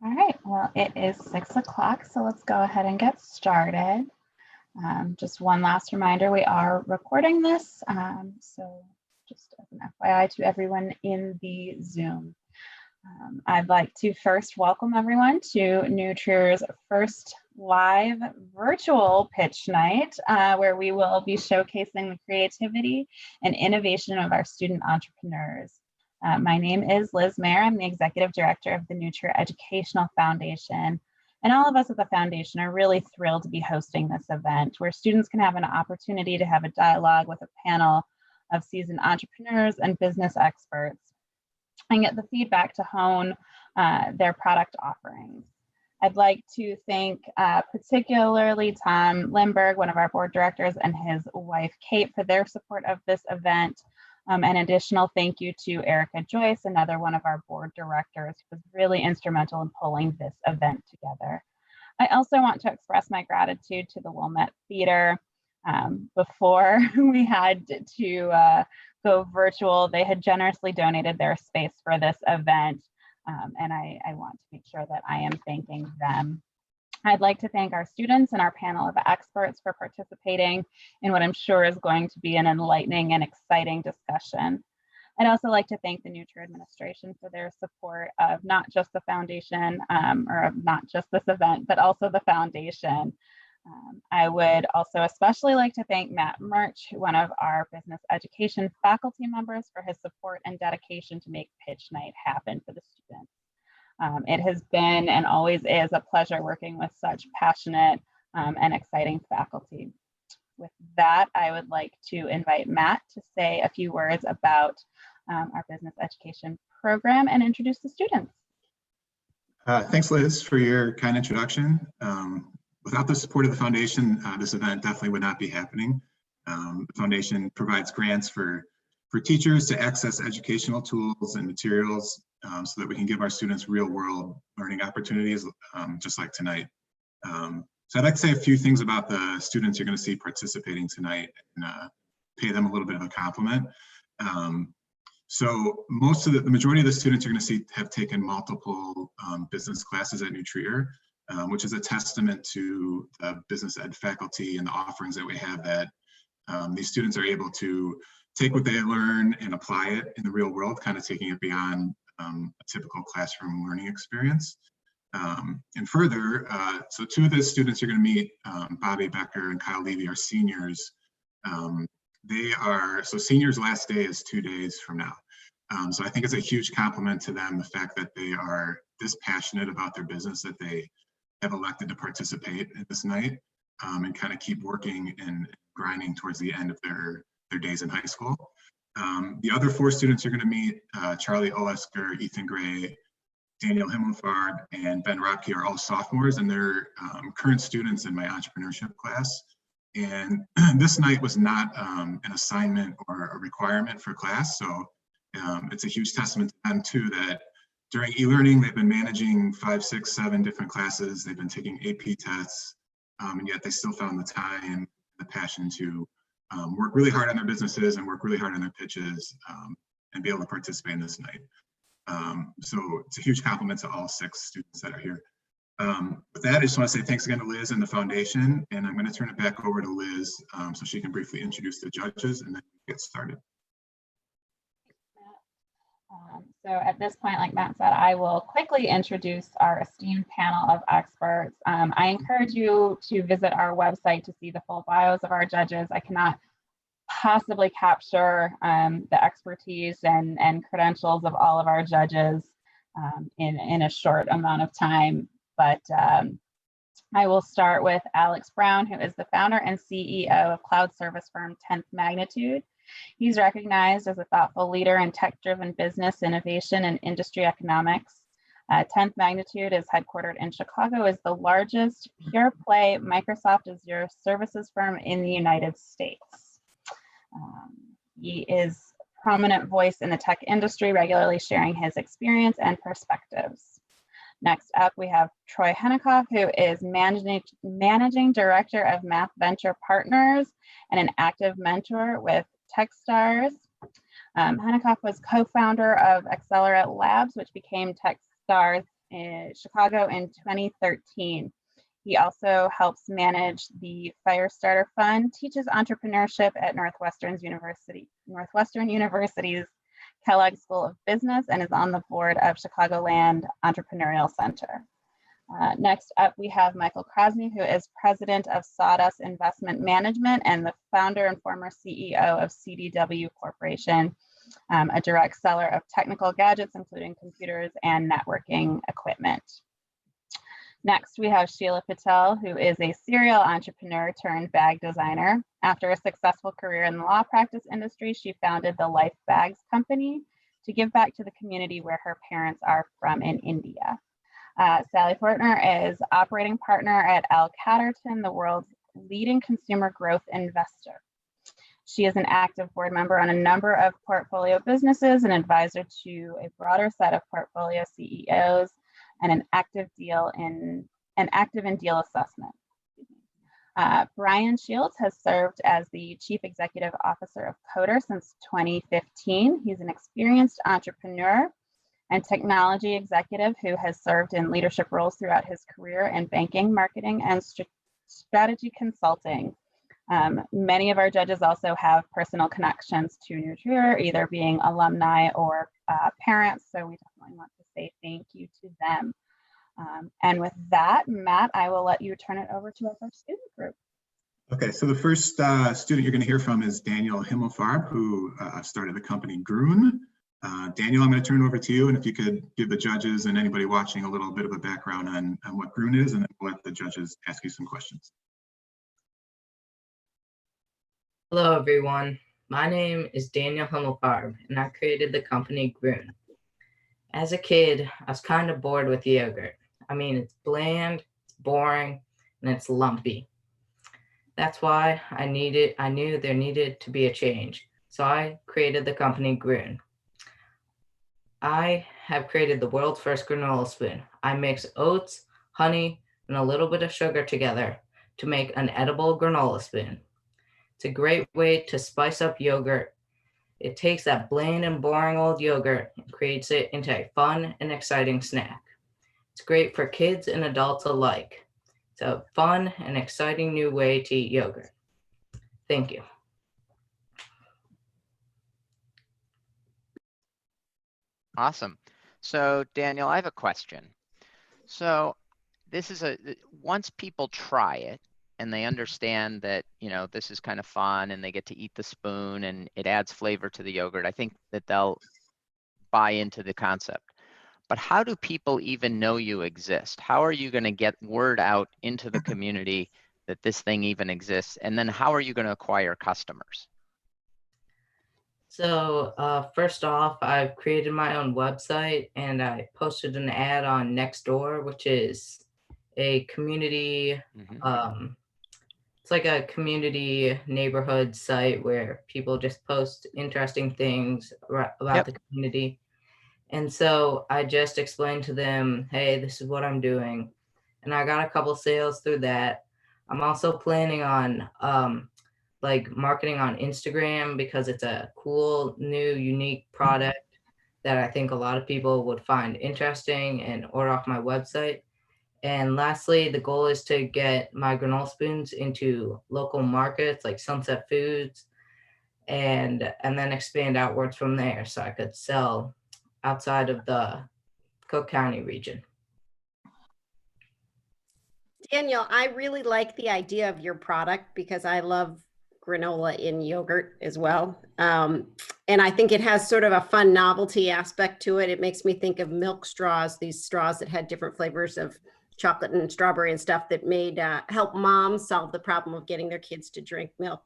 All right, well, it is 6 o'clock, so let's go ahead and get started. Just one last reminder, we are recording this, so just as an FYI to everyone in the Zoom. I'd like to first welcome everyone to New Trier's first live virtual pitch night, where we will be showcasing the creativity and innovation of our student entrepreneurs. My name is Liz Mayer. I'm the Executive Director of the New Trier Educational Foundation. And all of us at the foundation are really thrilled to be hosting this event where students can have an opportunity to have a dialogue with a panel of seasoned entrepreneurs and business experts and get the feedback to hone their product offerings. I'd like to thank particularly Tom Lindberg, one of our board directors, and his wife, Kate, for their support of this event. An additional thank you to Erica Joyce, another one of our board directors, who was really instrumental in pulling this event together. I also want to express my gratitude to the Wilmette Theater. Before we had to go virtual, they had generously donated their space for this event, and I want to make sure that I am thanking them. I'd like to thank our students and our panel of experts for participating in what I'm sure is going to be an enlightening and exciting discussion. I'd also like to thank the New Trier administration for their support of not just the foundation or of not just this event, but also the foundation. I would also especially like to thank Matt Murch, one of our business education faculty members, for his support and dedication to make Pitch Night happen for the students. It has been and always is a pleasure working with such passionate and exciting faculty. With that, I would like to invite Matt to say a few words about our business education program and introduce the students. Thanks, Liz, for your kind introduction. Without the support of the foundation, this event definitely would not be happening. The foundation provides grants for teachers to access educational tools and materials so that we can give our students real-world learning opportunities, just like tonight. So I'd like to say a few things about the students you're going to see participating tonight and pay them a little bit of a compliment. So the majority of the students you're going to see have taken multiple business classes at New Trier, which is a testament to the business ed faculty and the offerings that we have, that these students are able to take what they learn and apply it in the real world, kind of taking it beyond a typical classroom learning experience. And further, so two of the students you're going to meet, Bobby Becker and Kyle Levy, are seniors. So seniors' last day is 2 days from now. So I think it's a huge compliment to them, the fact that they are this passionate about their business, that they have elected to participate at this night and kind of keep working and grinding towards the end of their days in high school. The other 4 students you're going to meet, Charlie Olesker, Ethan Gray, Daniel Himmelfard, and Ben Robke, are all sophomores, and they're current students in my entrepreneurship class. And this night was not an assignment or a requirement for class, so it's a huge testament to them too, that during e-learning they've been managing 5, 6, 7 different classes. They've been taking AP tests, and yet they still found the time, the passion to work really hard on their businesses and work really hard on their pitches and be able to participate in this night. So it's a huge compliment to all 6 students that are here. With that, I just want to say thanks again to Liz and the foundation, and I'm going to turn it back over to Liz so she can briefly introduce the judges and then get started. So at this point, like Matt said, I will quickly introduce our esteemed panel of experts. I encourage you to visit our website to see the full bios of our judges. I cannot possibly capture the expertise and credentials of all of our judges in a short amount of time, but I will start with Alex Brown, who is the founder and CEO of cloud service firm 10th Magnitude. He's recognized as a thoughtful leader in tech-driven business innovation and industry economics. 10th Magnitude is headquartered in Chicago, is the largest pure-play Microsoft Azure services firm in the United States. He is a prominent voice in the tech industry, regularly sharing his experience and perspectives. Next up, we have Troy Hennekoff, who is managing director of Math Venture Partners and an active mentor with Techstars. Hennekoff was co-founder of Accelerate Labs, which became Techstars in Chicago in 2013. He also helps manage the Firestarter Fund, teaches entrepreneurship at Northwestern University's Kellogg School of Business, and is on the board of Chicagoland Entrepreneurial Center. Next up, we have Michael Krasny, who is president of Sawdust Investment Management and the founder and former CEO of CDW Corporation, a direct seller of technical gadgets, including computers and networking equipment. Next, we have Sheila Patel, who is a serial entrepreneur turned bag designer. After a successful career in the law practice industry, she founded the Life Bags Company to give back to the community where her parents are from in India. Sally Fortner is operating partner at L. Catterton, the world's leading consumer growth investor. She is an active board member on a number of portfolio businesses, an advisor to a broader set of portfolio CEOs, and an active in deal assessment. Brian Shields has served as the Chief Executive Officer of Coder since 2015. He's an experienced entrepreneur and technology executive who has served in leadership roles throughout his career in banking, marketing, and strategy consulting. Many of our judges also have personal connections to New Trier, either being alumni or parents, so we definitely want to say thank you to them. And with that, Matt, I will let you turn it over to our first student group. Okay, so the first student you're going to hear from is Daniel Himmelfarb, who started the company Gruen. Daniel, I'm going to turn it over to you, and if you could give the judges and anybody watching a little bit of a background on what Gruen is, and then we'll let the judges ask you some questions. Hello, everyone. My name is Daniel Himmelfarb, and I created the company Gruen. As a kid, I was kind of bored with yogurt. I mean, it's bland, it's boring, and it's lumpy. That's why I knew there needed to be a change. So I created the company Gruen. I have created the world's first granola spoon. I mix oats, honey, and a little bit of sugar together to make an edible granola spoon. It's a great way to spice up yogurt. It takes that bland and boring old yogurt and creates it into a fun and exciting snack. It's great for kids and adults alike. It's a fun and exciting new way to eat yogurt. Thank you. Awesome. So Daniel, I have a question. So this is once people try it and they understand that, you know, this is kind of fun and they get to eat the spoon and it adds flavor to the yogurt, I think that they'll buy into the concept. But how do people even know you exist? How are you going to get word out into the community that this thing even exists? And then how are you going to acquire customers? So first off, I've created my own website and I posted an ad on Nextdoor, which is a community, it's like a community neighborhood site where people just post interesting things about the community. And so I just explained to them, hey, this is what I'm doing. And I got a couple sales through that. I'm also planning on like marketing on Instagram because it's a cool, new, unique product that I think a lot of people would find interesting and order off my website. And lastly, the goal is to get my granola spoons into local markets like Sunset Foods and then expand outwards from there so I could sell outside of the Cook County region. Daniel, I really like the idea of your product because I love granola in yogurt as well. And I think it has sort of a fun novelty aspect to it. It makes me think of milk straws, these straws that had different flavors of chocolate and strawberry and stuff that made help moms solve the problem of getting their kids to drink milk.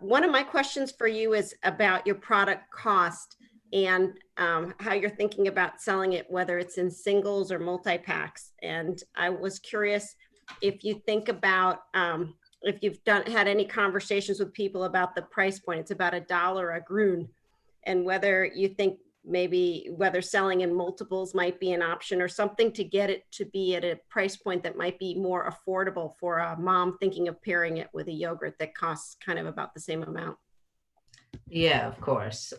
One of my questions for you is about your product cost and how you're thinking about selling it, whether it's in singles or multi-packs. And I was curious if you think about, if you've had any conversations with people about the price point. It's about $1 a Gruen, and whether you think maybe whether selling in multiples might be an option or something to get it to be at a price point that might be more affordable for a mom thinking of pairing it with a yogurt that costs kind of about the same amount. Yeah, of course.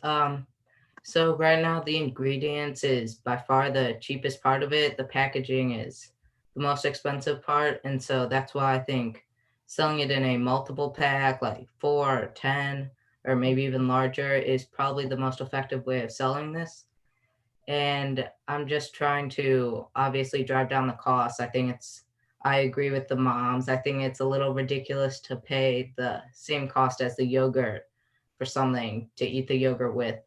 So right now the ingredients is by far the cheapest part of it. The packaging is the most expensive part. And so that's why I think selling it in a multiple pack, like 4 or 10, or maybe even larger, is probably the most effective way of selling this. And I'm just trying to obviously drive down the cost. I agree with the moms. I think it's a little ridiculous to pay the same cost as the yogurt for something to eat the yogurt with.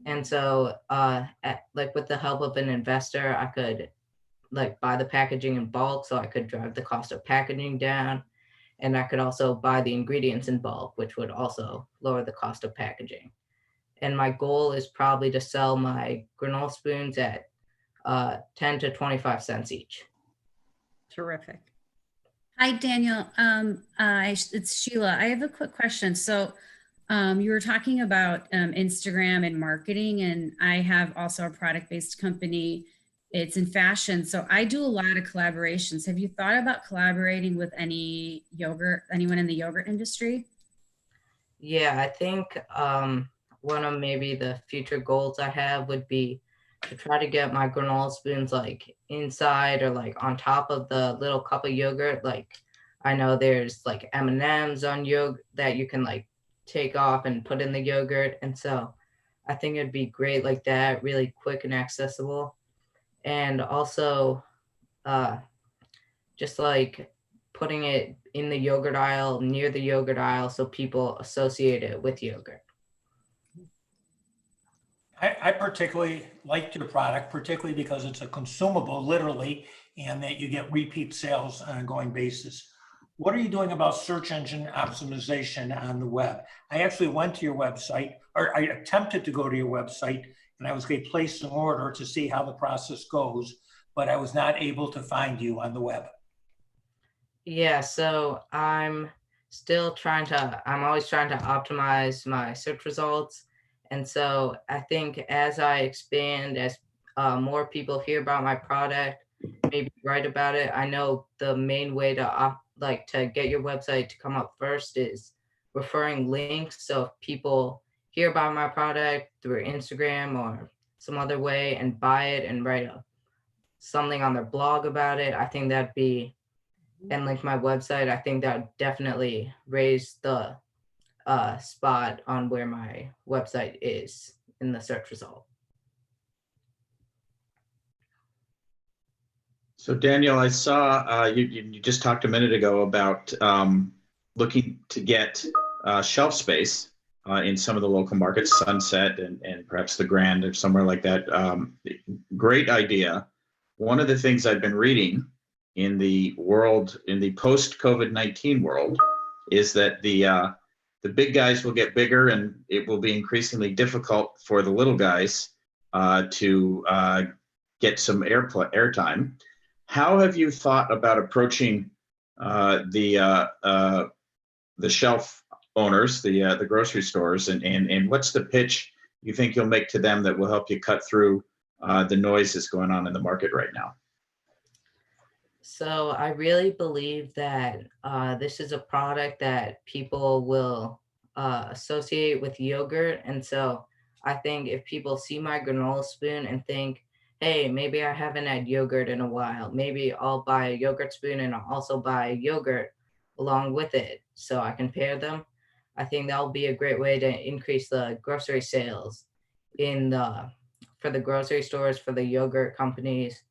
And so, like with the help of an investor, I could like buy the packaging in bulk, so I could drive the cost of packaging down, and I could also buy the ingredients in bulk, which would also lower the cost of packaging. And my goal is probably to sell my granola spoons at 10 to 25 cents each. Terrific. Hi, Daniel. It's Sheila. I have a quick question. So you were talking about Instagram and marketing, and I have also a product-based company. It's in fashion. So I do a lot of collaborations. Have you thought about collaborating with anyone in the yogurt industry? Yeah, I think one of maybe the future goals I have would be to try to get my granola spoons like inside or like on top of the little cup of yogurt. Like I know there's like M&Ms on yogurt that you can like take off and put in the yogurt. And so I think it'd be great like that, really quick and accessible. And also just like putting it in the yogurt aisle, near the yogurt aisle, so people associate it with yogurt. I particularly liked your product, particularly because it's a consumable, literally, and that you get repeat sales on an ongoing basis. What are you doing about search engine optimization on the web? I actually went to your website, or I attempted to go to your website, and I was going to place an order to see how the process goes, but I was not able to find you on the web. Yeah, so I'm always trying to optimize my search results. And so I think as I expand, as more people hear about my product, maybe write about it, I know the main way to to get your website to come up first is referring links. So if people hear about my product through Instagram or some other way and buy it and write something on their blog about it, I think that'd be, and link my website, I think that would definitely raise the spot on where my website is in the search result. So Daniel, I saw you just talked a minute ago about looking to get shelf space in some of the local markets, Sunset and perhaps the Grand or somewhere like that. Great idea. One of the things I've been reading in the world, in the post-COVID-19 world, is that the big guys will get bigger and it will be increasingly difficult for the little guys to get some airtime. How have you thought about approaching the shelf owners, the grocery stores, and what's the pitch you think you'll make to them that will help you cut through the noise that's going on in the market right now? So I really believe that this is a product that people will associate with yogurt. And so I think if people see my granola spoon and think, hey, maybe I haven't had yogurt in a while, maybe I'll buy a yogurt spoon and I'll also buy yogurt along with it so I can pair them. I think that'll be a great way to increase the grocery sales for the grocery stores, for the yogurt companies,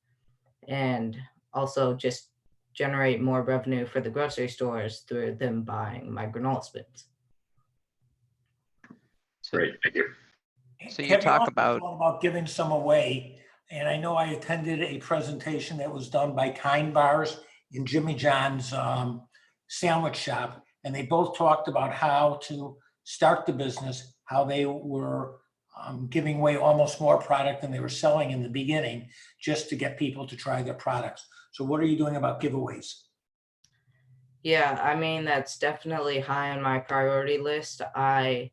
and also just generate more revenue for the grocery stores through them buying my granola spoons. Great, thank you. So you talk about giving some away, and I know I attended a presentation that was done by Kind Bars in Jimmy John's sandwich shop, and they both talked about how to start the business, how they were giving away almost more product than they were selling in the beginning, just to get people to try their products. So what are you doing about giveaways? Yeah, I mean, that's definitely high on my priority list. I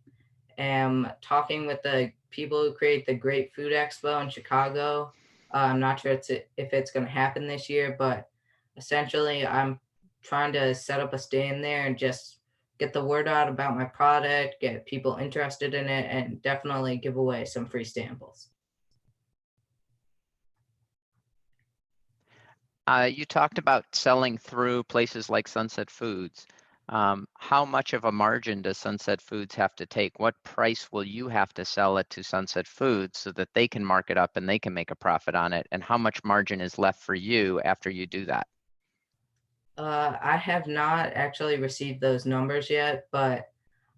am talking with the people who create the Great Food Expo in Chicago. I'm not sure if it's going to happen this year, but essentially I'm trying to set up a stand there and just get the word out about my product, get people interested in it, and definitely give away some free samples. You talked about selling through places like Sunset Foods. How much of a margin does Sunset Foods have to take? What price will you have to sell it to Sunset Foods so that they can mark it up and they can make a profit on it? And how much margin is left for you after you do that? I have not actually received those numbers yet, but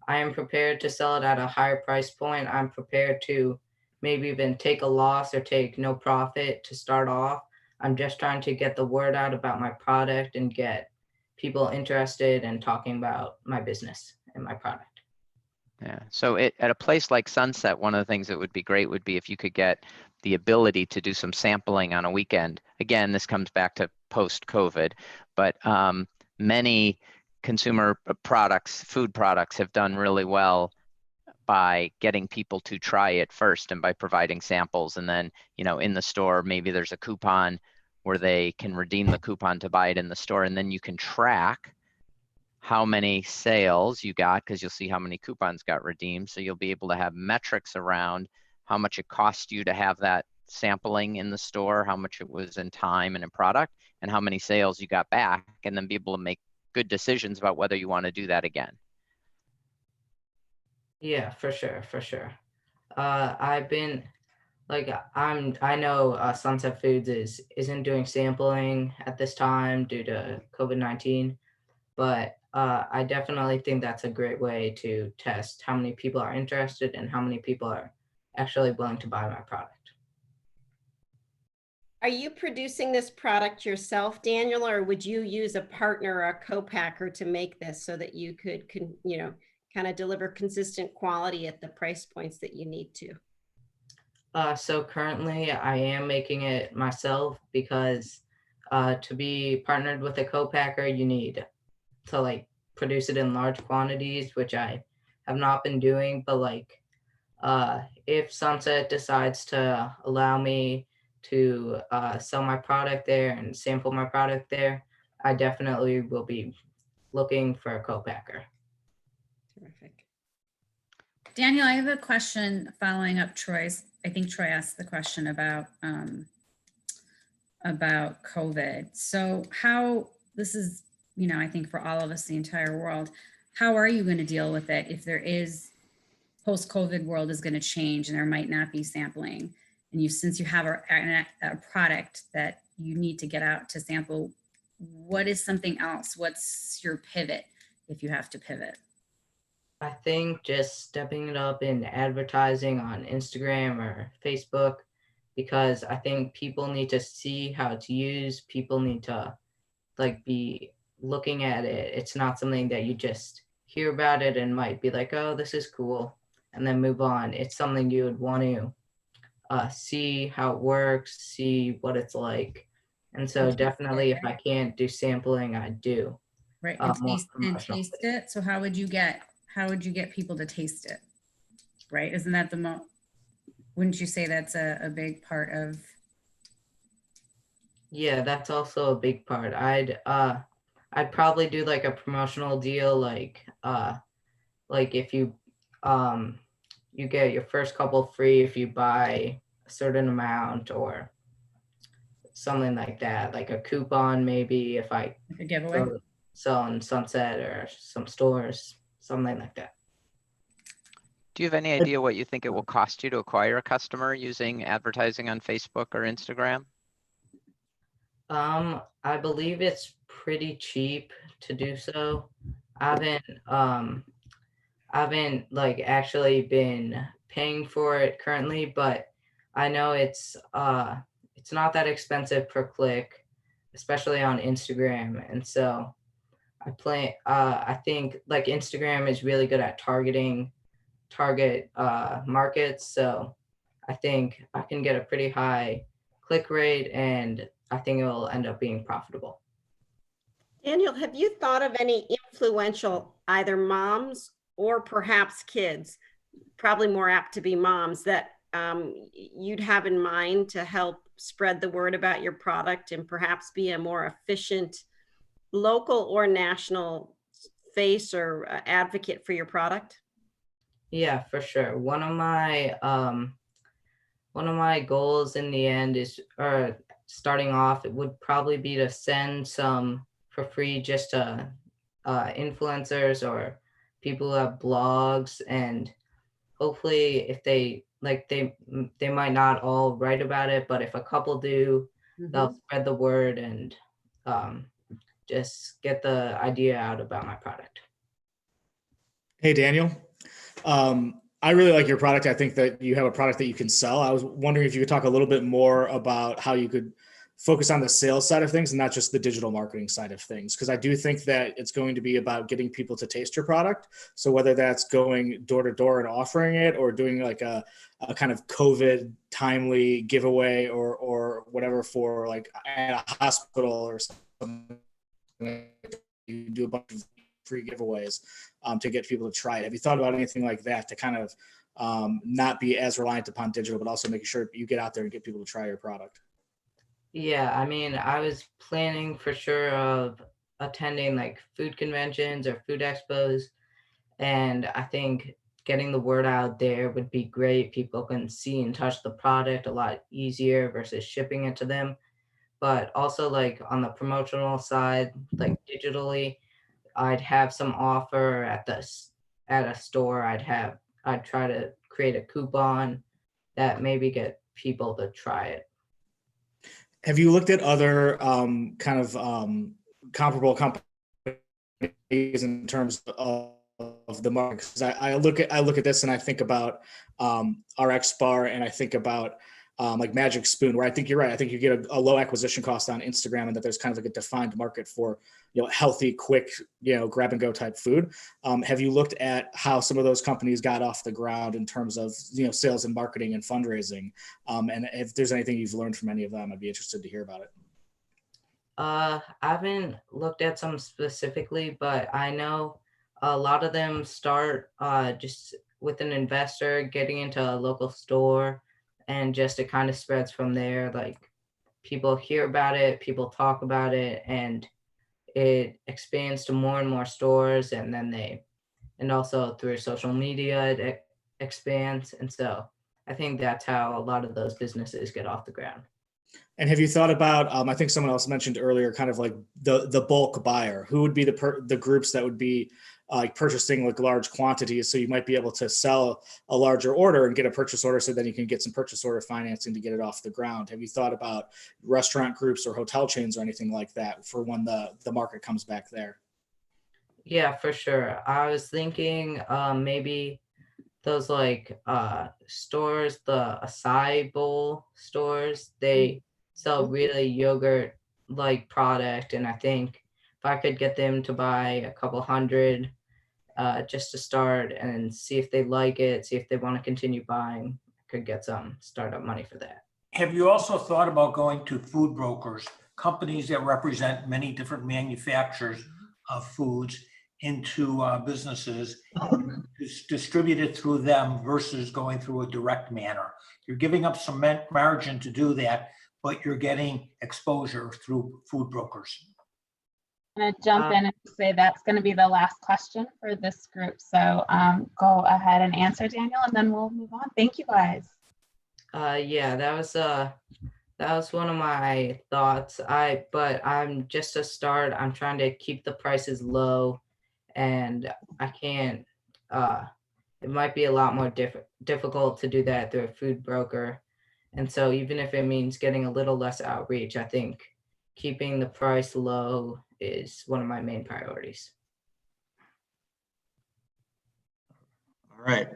I am prepared to sell it at a higher price point. I'm prepared to maybe even take a loss or take no profit to start off. I'm just trying to get the word out about my product and get people interested in talking about my business and my product. Yeah. So at a place like Sunset, one of the things that would be great would be if you could get the ability to do some sampling on a weekend. Again, this comes back to post-COVID, but many consumer products, food products have done really well by getting people to try it first and by providing samples. And then, in the store, maybe there's a coupon where they can redeem the coupon to buy it in the store. And then you can track how many sales you got because you'll see how many coupons got redeemed. So you'll be able to have metrics around how much it cost you to have that sampling in the store, how much it was in time and in product, and how many sales you got back, and then be able to make good decisions about whether you want to do that again. Yeah, for sure, for sure. I've been I know Sunset Foods isn't doing sampling at this time due to COVID-19, but I definitely think that's a great way to test how many people are interested and how many people are actually willing to buy my product. Are you producing this product yourself, Daniel, or would you use a partner or a co-packer to make this so that you could, kind of deliver consistent quality at the price points that you need to? So currently I am making it myself because to be partnered with a co-packer, you need to produce it in large quantities, which I have not been doing. But if Sunset decides to allow me to sell my product there and sample my product there, I definitely will be looking for a co-packer. Terrific. Daniel, I have a question following up Troy's. I think Troy asked the question about COVID. So how this is, I think for all of us, the entire world, how are you going to deal with it if there is post-COVID world is going to change and there might not be sampling? And since you have a product that you need to get out to sample, what is something else? What's your pivot if you have to pivot? I think just stepping it up in advertising on Instagram or Facebook, because I think people need to see how it's used. People need to be looking at it. It's not something that you just hear about it and might be like, oh, this is cool, and then move on. It's something you would want to see how it works, see what it's like. And so definitely if I can't do sampling, I do. Right, and taste it. So how would you get people to taste it? Right, isn't that wouldn't you say that's a big part of? Yeah, that's also a big part. I'd probably do a promotional deal, if you you get your first couple free if you buy a certain amount or something like that, like a coupon maybe if I a giveaway sell on Sunset or some stores, something like that. Do you have any idea what you think it will cost you to acquire a customer using advertising on Facebook or Instagram? I believe it's pretty cheap to do so. I haven't actually been paying for it currently, but I know it's not that expensive per click, especially on Instagram. And so I think Instagram is really good at target markets. So I think I can get a pretty high click rate and I think it will end up being profitable. Daniel, have you thought of any influential either moms or perhaps kids, probably more apt to be moms, that you'd have in mind to help spread the word about your product and perhaps be a more efficient local or national face or advocate for your product? Yeah, for sure. One of my goals in the end is, or starting off, it would probably be to send some for free just to influencers or people who have blogs, and hopefully if they like they might not all write about it, but if a couple do, they'll spread the word and just get the idea out about my product. Hey, Daniel. I really like your product. I think that you have a product that you can sell. I was wondering if you could talk a little bit more about how you could focus on the sales side of things and not just the digital marketing side of things. Because I do think that it's going to be about getting people to taste your product. So whether that's going door to door and offering it, or doing like a kind of COVID timely giveaway or whatever for like at a hospital or something, you do a bunch of free giveaways to get people to try it. Have you thought about anything like that to kind of not be as reliant upon digital, but also making sure you get out there and get people to try your product? Yeah, I mean, I was planning for sure of attending like food conventions or food expos, and I think getting the word out there would be great. People can see and touch the product a lot easier versus shipping it to them. But also like on the promotional side, like digitally, I'd have some offer at a store. I'd try to create a coupon that maybe get people to try it. Have you looked at other kind of comparable companies in terms of the market? Because I look at this and I think about RX Bar, and I think about like Magic Spoon, where I think you're right. I think you get a low acquisition cost on Instagram, and that there's kind of like a defined market for, you know, healthy, quick, you know, grab and go type food. Have you looked at how some of those companies got off the ground in terms of, you know, sales and marketing and fundraising? And if there's anything you've learned from any of them, I'd be interested to hear about it. I haven't looked at some specifically, but I know a lot of them start just with an investor getting into a local store, and just it kind of spreads from there. Like people hear about it, people talk about it, and it expands to more and more stores, and then and also through social media, it expands. And so I think that's how a lot of those businesses get off the ground. And have you thought about, I think someone else mentioned earlier, kind of like the bulk buyer? Who would be the groups that would be like purchasing like large quantities? So you might be able to sell a larger order and get a purchase order, so then you can get some purchase order financing to get it off the ground. Have you thought about restaurant groups or hotel chains or anything like that for when the market comes back there? Yeah, for sure. I was thinking maybe those like stores, the acai bowl stores, they sell really yogurt like product, and I think if I could get them to buy a couple hundred just to start and see if they like it, see if they want to continue buying, I could get some startup money for that. Have you also thought about going to food brokers, companies that represent many different manufacturers of foods, into businesses, distributed through them versus going through a direct manner? You're giving up some margin to do that, but you're getting exposure through food brokers. I'm going to jump in and say that's going to be the last question for this group. So go ahead and answer, Daniel, and then we'll move on. Thank you, guys. Yeah, that was one of my thoughts. But I'm just a start. I'm trying to keep the prices low, and I can't. It might be a lot more difficult to do that through a food broker, and so even if it means getting a little less outreach, I think keeping the price low is one of my main priorities. All right.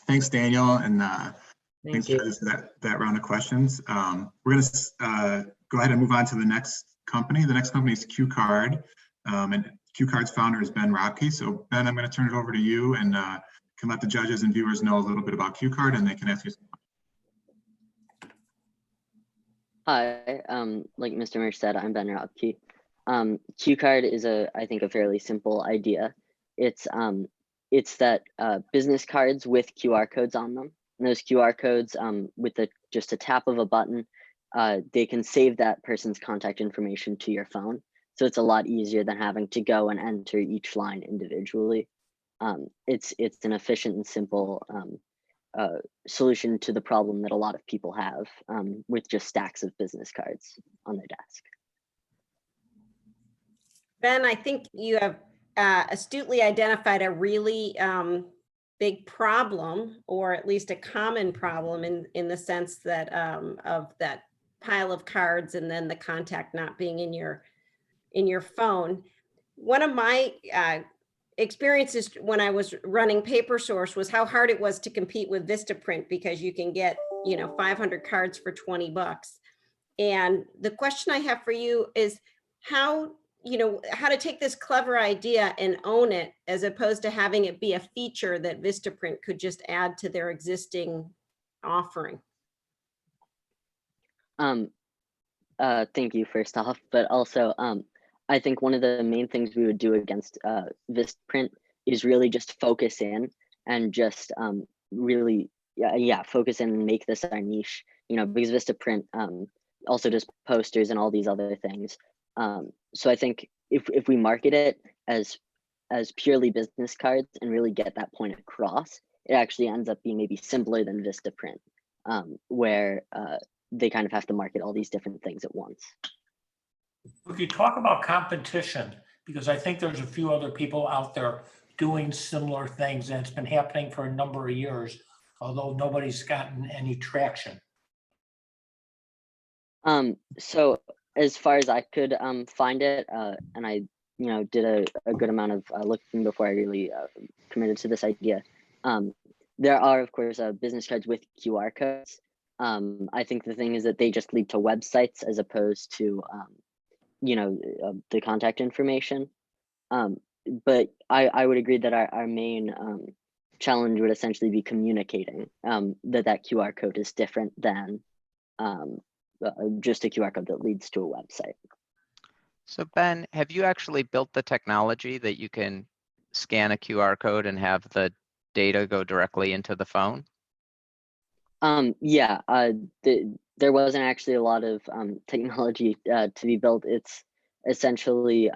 Thanks, Daniel, and Thank thanks you. for that round of questions. We're going to go ahead and move on to the next company. The next company is QCard, and QCard's founder is Ben Robke. So Ben, I'm going to turn it over to you, and can let the judges and viewers know a little bit about QCard, and they can ask you some questions. Hi, like Mr. Murch said, I'm Ben Robke. QCard is I think a fairly simple idea. It's that business cards with QR codes on them. And those QR codes, with just a tap of a button, they can save that person's contact information to your phone. So it's a lot easier than having to go and enter each line individually. It's an efficient and simple solution to the problem that a lot of people have with just stacks of business cards on their desk. Ben, I think you have astutely identified a really big problem, or at least a common problem in the sense that of that pile of cards and then the contact not being in your phone. One of my experiences when I was running PaperSource was how hard it was to compete with Vistaprint, because you can get 500 cards for $20. And the question I have for you is how to take this clever idea and own it, as opposed to having it be a feature that Vistaprint could just add to their existing offering. Thank you first off, but also I think one of the main things we would do against Vistaprint is really just focus in and just really focus in and make this our niche, because Vistaprint also does posters and all these other things. So I think if we market it as purely business cards and really get that point across, it actually ends up being maybe simpler than Vistaprint, where they kind of have to market all these different things at once. If you talk about competition, because I think there's a few other people out there doing similar things, and it's been happening for a number of years, although nobody's gotten any traction. So as far as I could find it, and I did a good amount of looking before I really committed to this idea, there are of course business cards with QR codes. I think the thing is that they just lead to websites as opposed to the contact information. But I would agree that our main challenge would essentially be communicating that QR code is different than just a QR code that leads to a website. So Ben, have you actually built the technology that you can scan a QR code and have the data go directly into the phone? There wasn't actually a lot of technology to be built. It's essentially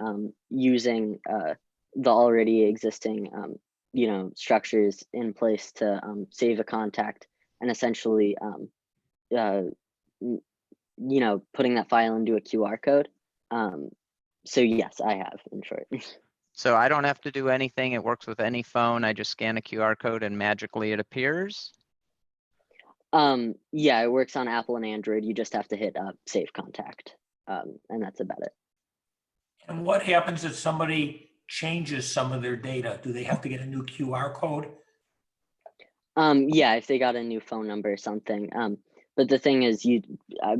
using the already existing structures in place to save a contact, and essentially putting that file into a QR code. So yes, I have, in short. So I don't have to do anything. It works with any phone. I just scan a QR code and magically it appears. Yeah, it works on Apple and Android. You just have to hit save contact, and that's about it. And what happens if somebody changes some of their data? Do they have to get a new QR code? Yeah, if they got a new phone number or something. But the thing is, you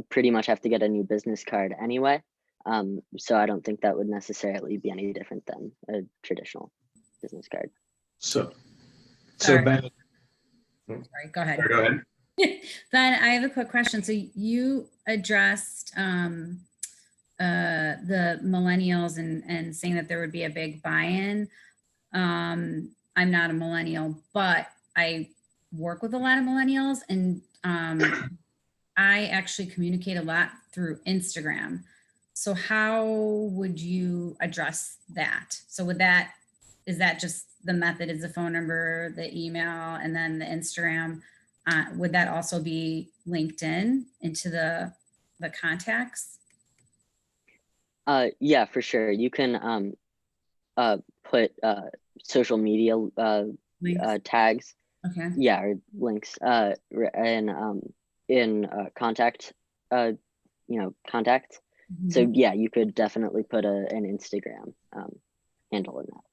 pretty much have to get a new business card anyway. So I don't think that would necessarily be any different than a traditional business card. So Sorry. Ben, Sorry, go ahead. sorry, go ahead. Ben, I have a quick question. So you addressed the millennials and saying that there would be a big buy-in. I'm not a millennial, but I work with a lot of millennials, and I actually communicate a lot through Instagram. So how would you address that? So is that just the method is the phone number, the email, and then the Instagram? Would that also be linked into the contacts? Yeah, for sure. You can put social media tags. Okay. Yeah, or links in contact, contacts. Mm-hmm. So yeah, you could definitely put an Instagram handle in that.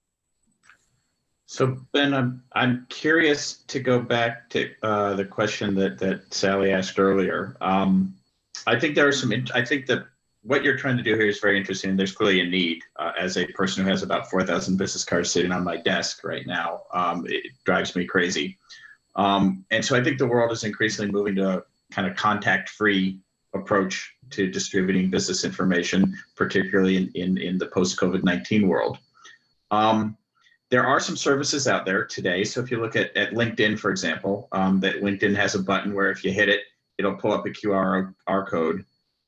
So Ben, I'm curious to go back to the question that Sally asked earlier. I think there are I think that what you're trying to do here is very interesting. There's clearly a need. As a person who has about 4,000 business cards sitting on my desk right now, it drives me crazy. And so I think the world is increasingly moving to a kind of contact-free approach to distributing business information, particularly in the post-COVID-19 world. There are some services out there today. So if you look at LinkedIn, for example, that LinkedIn has a button where if you hit it, it'll pull up a QR code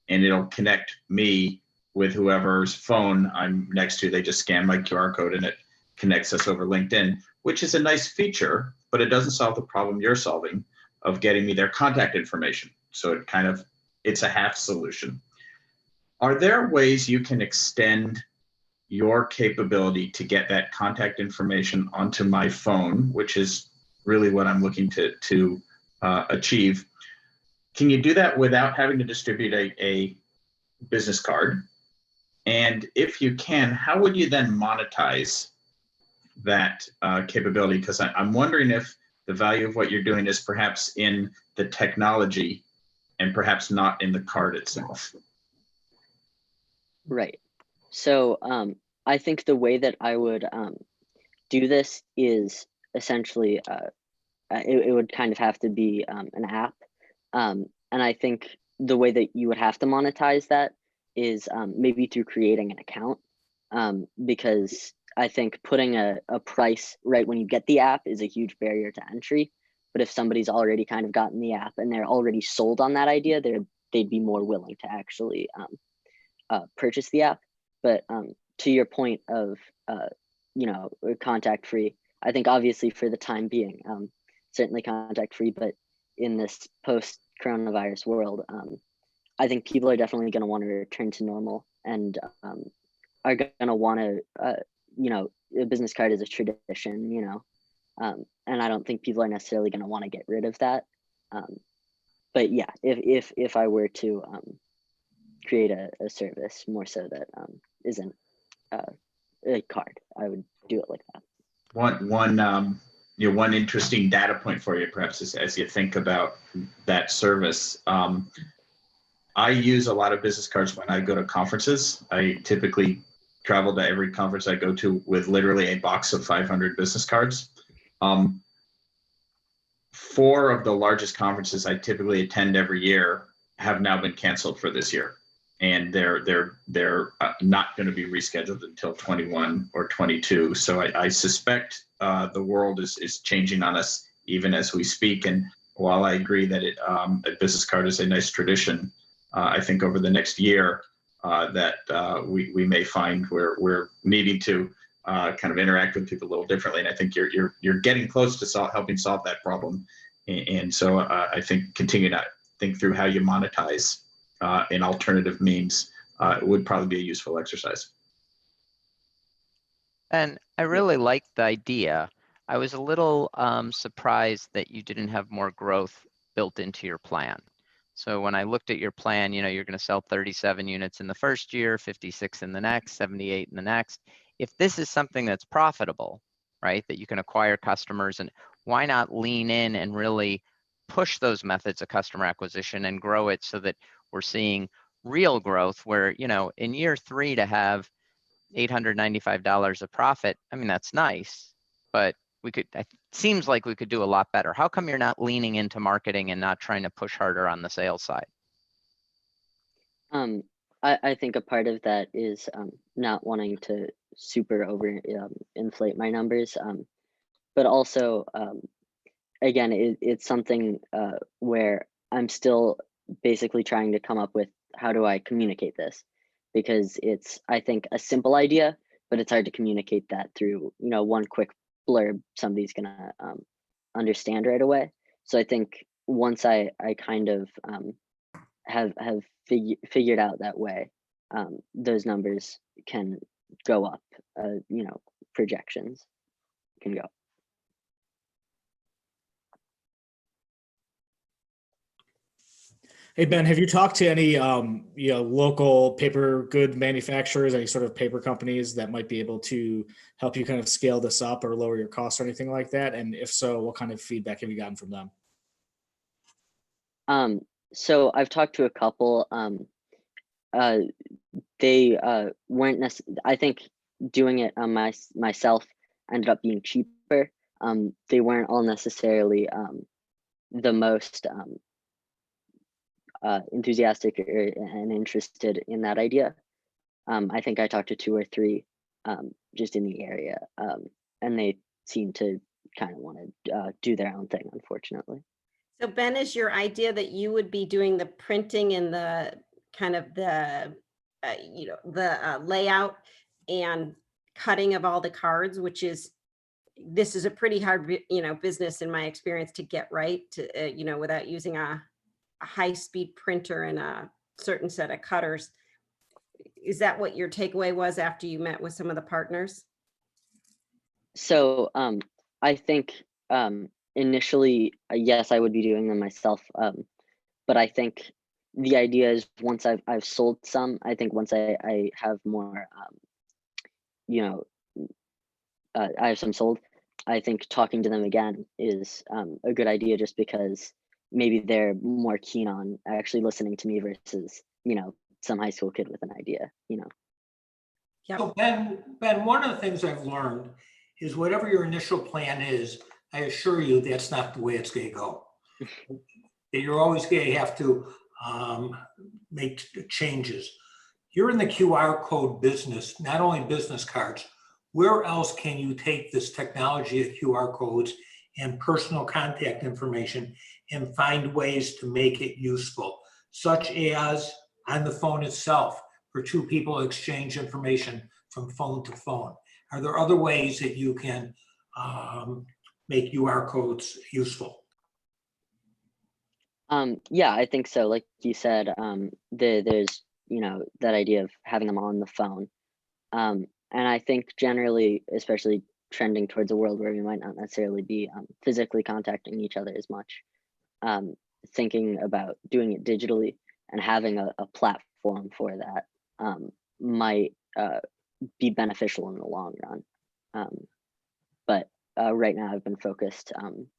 and it'll connect me with whoever's phone I'm next to. They just scan my QR code and it connects us over LinkedIn, which is a nice feature, but it doesn't solve the problem you're solving of getting me their contact information. So it's a half solution. Are there ways you can extend your capability to get that contact information onto my phone, which is really what I'm looking to achieve? Can you do that without having to distribute a business card? And if you can, how would you then monetize that capability? Because I'm wondering if the value of what you're doing is perhaps in the technology and perhaps not in the card itself. Right. So I think the way that I would do this is essentially it would kind of have to be an app. And I think the way that you would have to monetize that is maybe through creating an account, because I think putting a price right when you get the app is a huge barrier to entry. But if somebody's already kind of gotten the app and they're already sold on that idea, they'd be more willing to actually purchase the app. But to your point of contact free, I think obviously for the time being, certainly contact free, but in this post coronavirus world, I think people are definitely going to want to return to normal and are going to want to, a business card is a tradition, and I don't think people are necessarily going to want to get rid of that. But yeah, if I were to create a service more so that isn't a card, I would do it like that. One interesting data point for you, perhaps, is as you think about that service. I use a lot of business cards when I go to conferences. I typically travel to every conference I go to with literally a box of 500 business cards. 4 of the largest conferences I typically attend every year have now been canceled for this year, and they're not going to be rescheduled until 21 or 22. So I suspect the world is changing on us even as we speak. And while I agree that a business card is a nice tradition, I think over the next year that we may find we're needing to kind of interact with people a little differently. And I think you're getting close to helping solve that problem. And so I think continue to think through how you monetize an alternative means would probably be a useful exercise. And I really liked the idea. I was a little surprised that you didn't have more growth built into your plan. So when I looked at your plan, you're going to sell 37 units in the first year, 56 in the next, 78 in the next. If this is something that's profitable, right, that you can acquire customers, and why not lean in and really push those methods of customer acquisition and grow it so that we're seeing real growth where, in year 3 to have $895 of profit, I mean, that's nice, but it seems like we could do a lot better. How come you're not leaning into marketing and not trying to push harder on the sales side? I think a part of that is not wanting to super over inflate my numbers, but also, again, it's something where I'm still basically trying to come up with how do I communicate this, because it's, I think, a simple idea, but it's hard to communicate that through, one quick blurb somebody's gonna understand right away. So I think once I kind of have figured out that way, those numbers can go up, projections can go. Hey, Ben, have you talked to any, local paper good manufacturers, any sort of paper companies that might be able to help you kind of scale this up or lower your costs or anything like that? And if so, what kind of feedback have you gotten from them? So I've talked to a couple. They weren't I think doing it myself ended up being cheaper. They weren't all necessarily the most enthusiastic and interested in that idea. I think I talked to 2 or 3 just in the area, and they seem to kind of want to do their own thing, unfortunately. So Ben, is your idea that you would be doing the printing and the kind of the the layout and cutting of all the cards, which is, this is a pretty hard, business in my experience to get right, to, without using a high-speed printer and a certain set of cutters. Is that what your takeaway was after you met with some of the partners? So I think initially, yes, I would be doing them myself. But I think the idea is once I've sold some, I think once I have more, I have some sold, I think talking to them again is a good idea, just because maybe they're more keen on actually listening to me versus, some high school kid with an idea, Yep. So Ben, one of the things I've learned is whatever your initial plan is, I assure you that's not the way it's going to go. That you're always going to have to make changes. You're in the QR code business, not only business cards. Where else can you take this technology of QR codes and personal contact information and find ways to make it useful, such as on the phone itself, for two people to exchange information from phone to phone? Are there other ways that you can make QR codes useful? Yeah, I think so. Like you said, there's, that idea of having them on the phone. And I think generally, especially trending towards a world where we might not necessarily be physically contacting each other as much, thinking about doing it digitally and having a platform for that might be beneficial in the long run. But right now I've been focused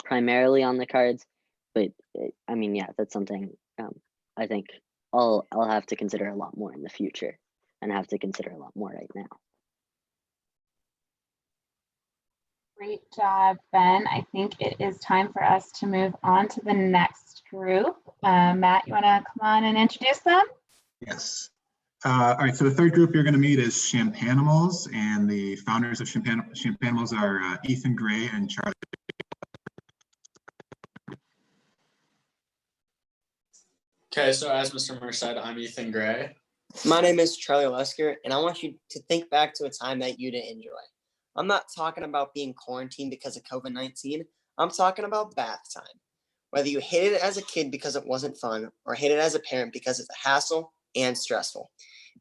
primarily on the cards, but I mean, yeah, that's something I think I'll have to consider a lot more in the future, and have to consider a lot more right now. Great job, Ben. I think it is time for us to move on to the next group. Matt, you want to come on and introduce them? Yes. All right, so the third group you're going to meet is Champanimals, and the founders of Champanimals are Ethan Gray and Charlie. Okay, so as Mr. Murr said, I'm Ethan Gray. My name is Charlie Lesker, and I want you to think back to a time that you didn't enjoy. I'm not talking about being quarantined because of COVID-19. I'm talking about bath time. Whether you hated it as a kid because it wasn't fun, or hated it as a parent because it's a hassle and stressful.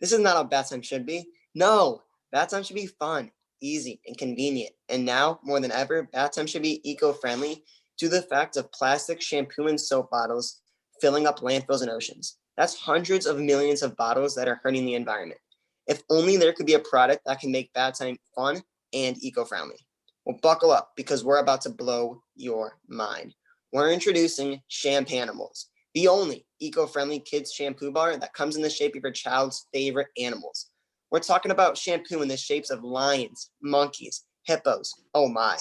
This is not how bath time should be. No, bath time should be fun, easy, and convenient. And now, more than ever, bath time should be eco-friendly due to the fact of plastic shampoo and soap bottles filling up landfills and oceans. That's hundreds of millions of bottles that are hurting the environment. If only there could be a product that can make bath time fun and eco-friendly. Well, buckle up, because we're about to blow your mind. We're introducing Champanimals, the only eco-friendly kids shampoo bar that comes in the shape of your child's favorite animals. We're talking about shampoo in the shapes of lions, monkeys, hippos, oh my.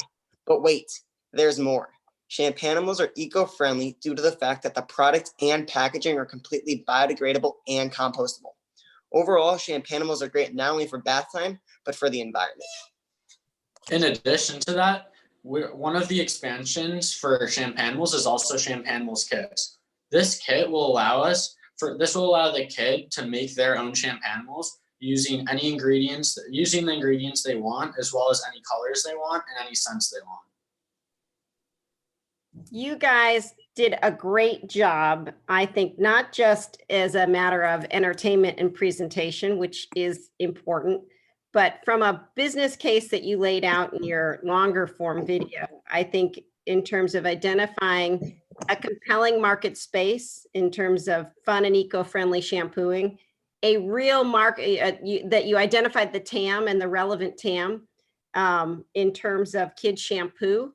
But wait, there's more. Champanimals are eco-friendly due to the fact that the product and packaging are completely biodegradable and compostable. Overall, Champanimals are great not only for bath time, but for the environment. In addition to that, one of the expansions for Champanimals is also Champanimals Kits. This kit will allow the kid to make their own Champanimals using the ingredients they want, as well as any colors they want and any scents they want. You guys did a great job, I think, not just as a matter of entertainment and presentation, which is important, but from a business case that you laid out in your longer form video. I think in terms of identifying a compelling market space in terms of fun and eco-friendly shampooing, a real market that you identified the TAM and the relevant TAM in terms of kids shampoo,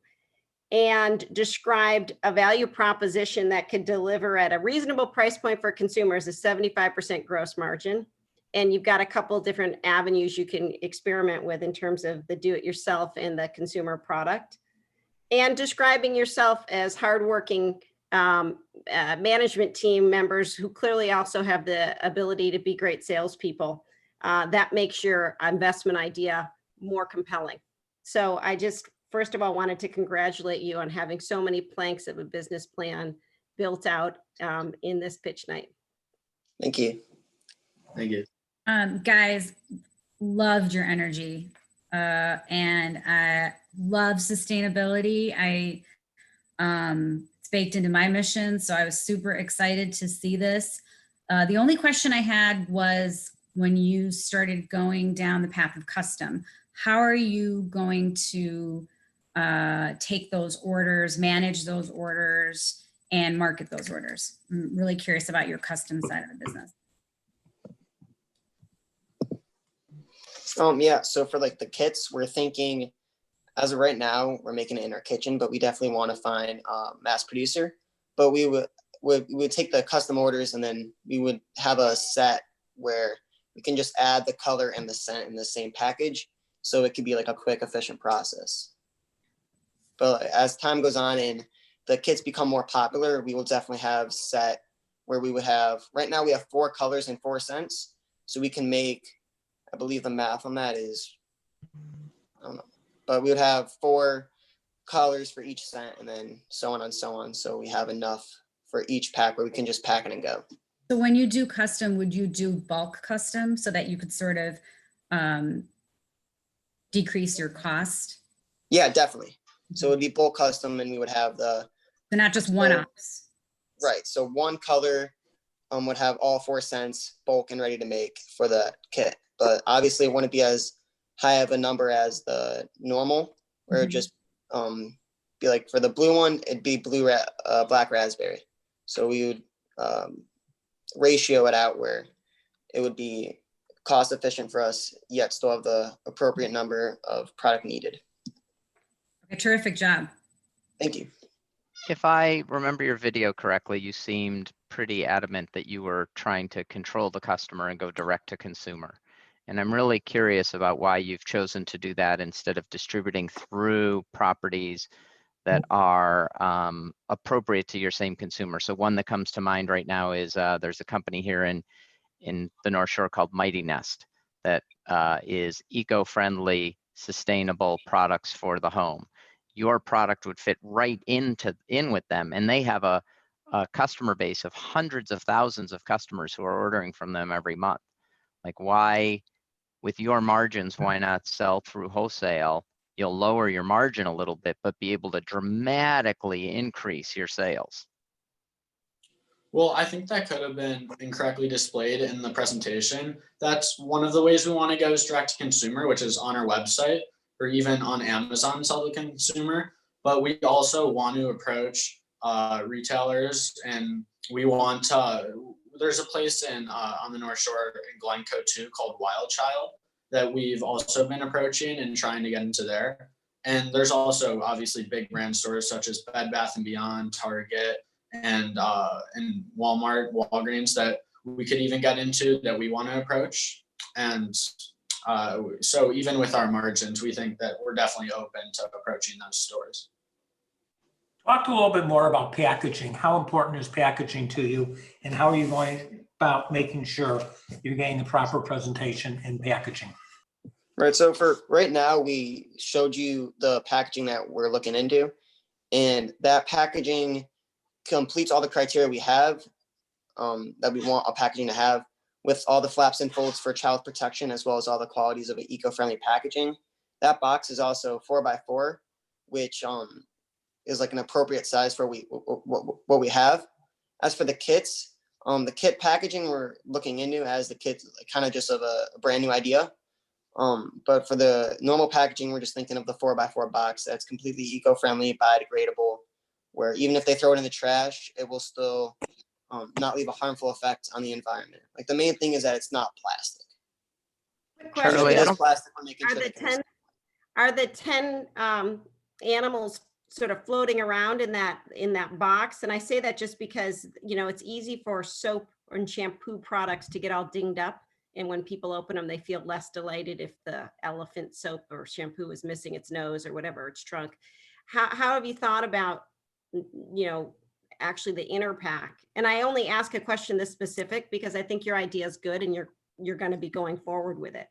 and described a value proposition that could deliver at a reasonable price point for consumers, a 75% gross margin. And you've got a couple different avenues you can experiment with in terms of the do-it-yourself and the consumer product. And describing yourself as hardworking management team members who clearly also have the ability to be great salespeople. That makes your investment idea more compelling. So I just, first of all, wanted to congratulate you on having so many planks of a business plan built out in this pitch night. Thank you. Thank you. Guys, loved your energy, and I love sustainability. It's baked into my mission, so I was super excited to see this. The only question I had was when you started going down the path of custom, how are you going to take those orders, manage those orders, and market those orders? I'm really curious about your custom side of the business. Yeah, so for like the kits, we're thinking as of right now, we're making it in our kitchen, but we definitely want to find a mass producer. But we would take the custom orders, and then we would have a set where we can just add the color and the scent in the same package. So it could be like a quick, efficient process. But as time goes on and the kits become more popular, we will definitely have set where we would have, right now we have 4 colors and 4 scents. So we can make, I believe the math on that is, I don't know, but we would have 4 colors for each scent, and then so on and so on. So we have enough for each pack where we can just pack it and go. So when you do custom, would you do bulk custom so that you could sort of decrease your cost? Yeah, definitely. So it would be bulk custom, and we would have the, So not just one-offs. right. So one color would have all 4 scents bulk and ready to make for the kit. But obviously it wouldn't be as high of a number as the normal, where it just be like for the blue one, it'd be black raspberry. So we would ratio it out where it would be cost efficient for us, yet still have the appropriate number of product needed. Okay, terrific job. Thank you. If I remember your video correctly, you seemed pretty adamant that you were trying to control the customer and go direct to consumer. And I'm really curious about why you've chosen to do that instead of distributing through properties that are appropriate to your same consumer. So one that comes to mind right now is there's a company here in the North Shore called Mighty Nest that is eco-friendly, sustainable products for the home. Your product would fit right in with them, and they have a customer base of hundreds of thousands of customers who are ordering from them every month. Like, why, with your margins, why not sell through wholesale? You'll lower your margin a little bit, but be able to dramatically increase your sales. Well, I think that could have been incorrectly displayed in the presentation. That's one of the ways we want to go is direct to consumer, which is on our website or even on Amazon, sell to consumer. But we also want to approach retailers, and we want to, there's a place on the North Shore in Glencoe too called Wild Child that we've also been approaching and trying to get into there. And there's also obviously big brand stores such as Bed Bath & Beyond, Target, and Walmart, Walgreens that we could even get into that we want to approach. And so even with our margins, we think that we're definitely open to approaching those stores. Talk a little bit more about packaging. How important is packaging to you, and how are you going about making sure you're getting the proper presentation and packaging? Right, so for right now, we showed you the packaging that we're looking into, and that packaging completes all the criteria we have that we want a packaging to have, with all the flaps and folds for child protection, as well as all the qualities of an eco-friendly packaging. That box is also 4x4, which is like an appropriate size for what we have. As for the kits, the kit packaging we're looking into, as the kits kind of just of a brand new idea. But for the normal packaging, we're just thinking of the 4x4 box that's completely eco-friendly, biodegradable, where even if they throw it in the trash, it will still not leave a harmful effect on the environment. Like, the main thing is that it's not plastic. Question, It is plastic, we're making sure are the 10 animals sort of floating around in that box? And I say that just because, you know, it's easy for soap and shampoo products to get all dinged up. And when people open them, they feel less delighted if the elephant soap or shampoo is missing its nose or whatever, its trunk. How have you thought about, you know, actually the inner pack? And I only ask a question this specific because I think your idea is good and you're going to be going forward with it.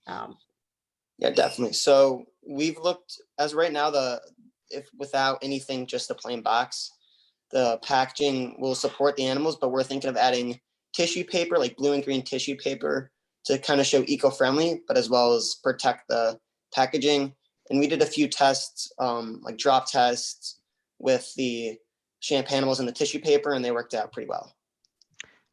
Yeah, definitely. So we've looked, as right now, if without anything, just a plain box, the packaging will support the animals, but we're thinking of adding tissue paper, like blue and green tissue paper, to kind of show eco-friendly, but as well as protect the packaging. And we did a few tests, like drop tests with the Champanimals and the tissue paper, and they worked out pretty well.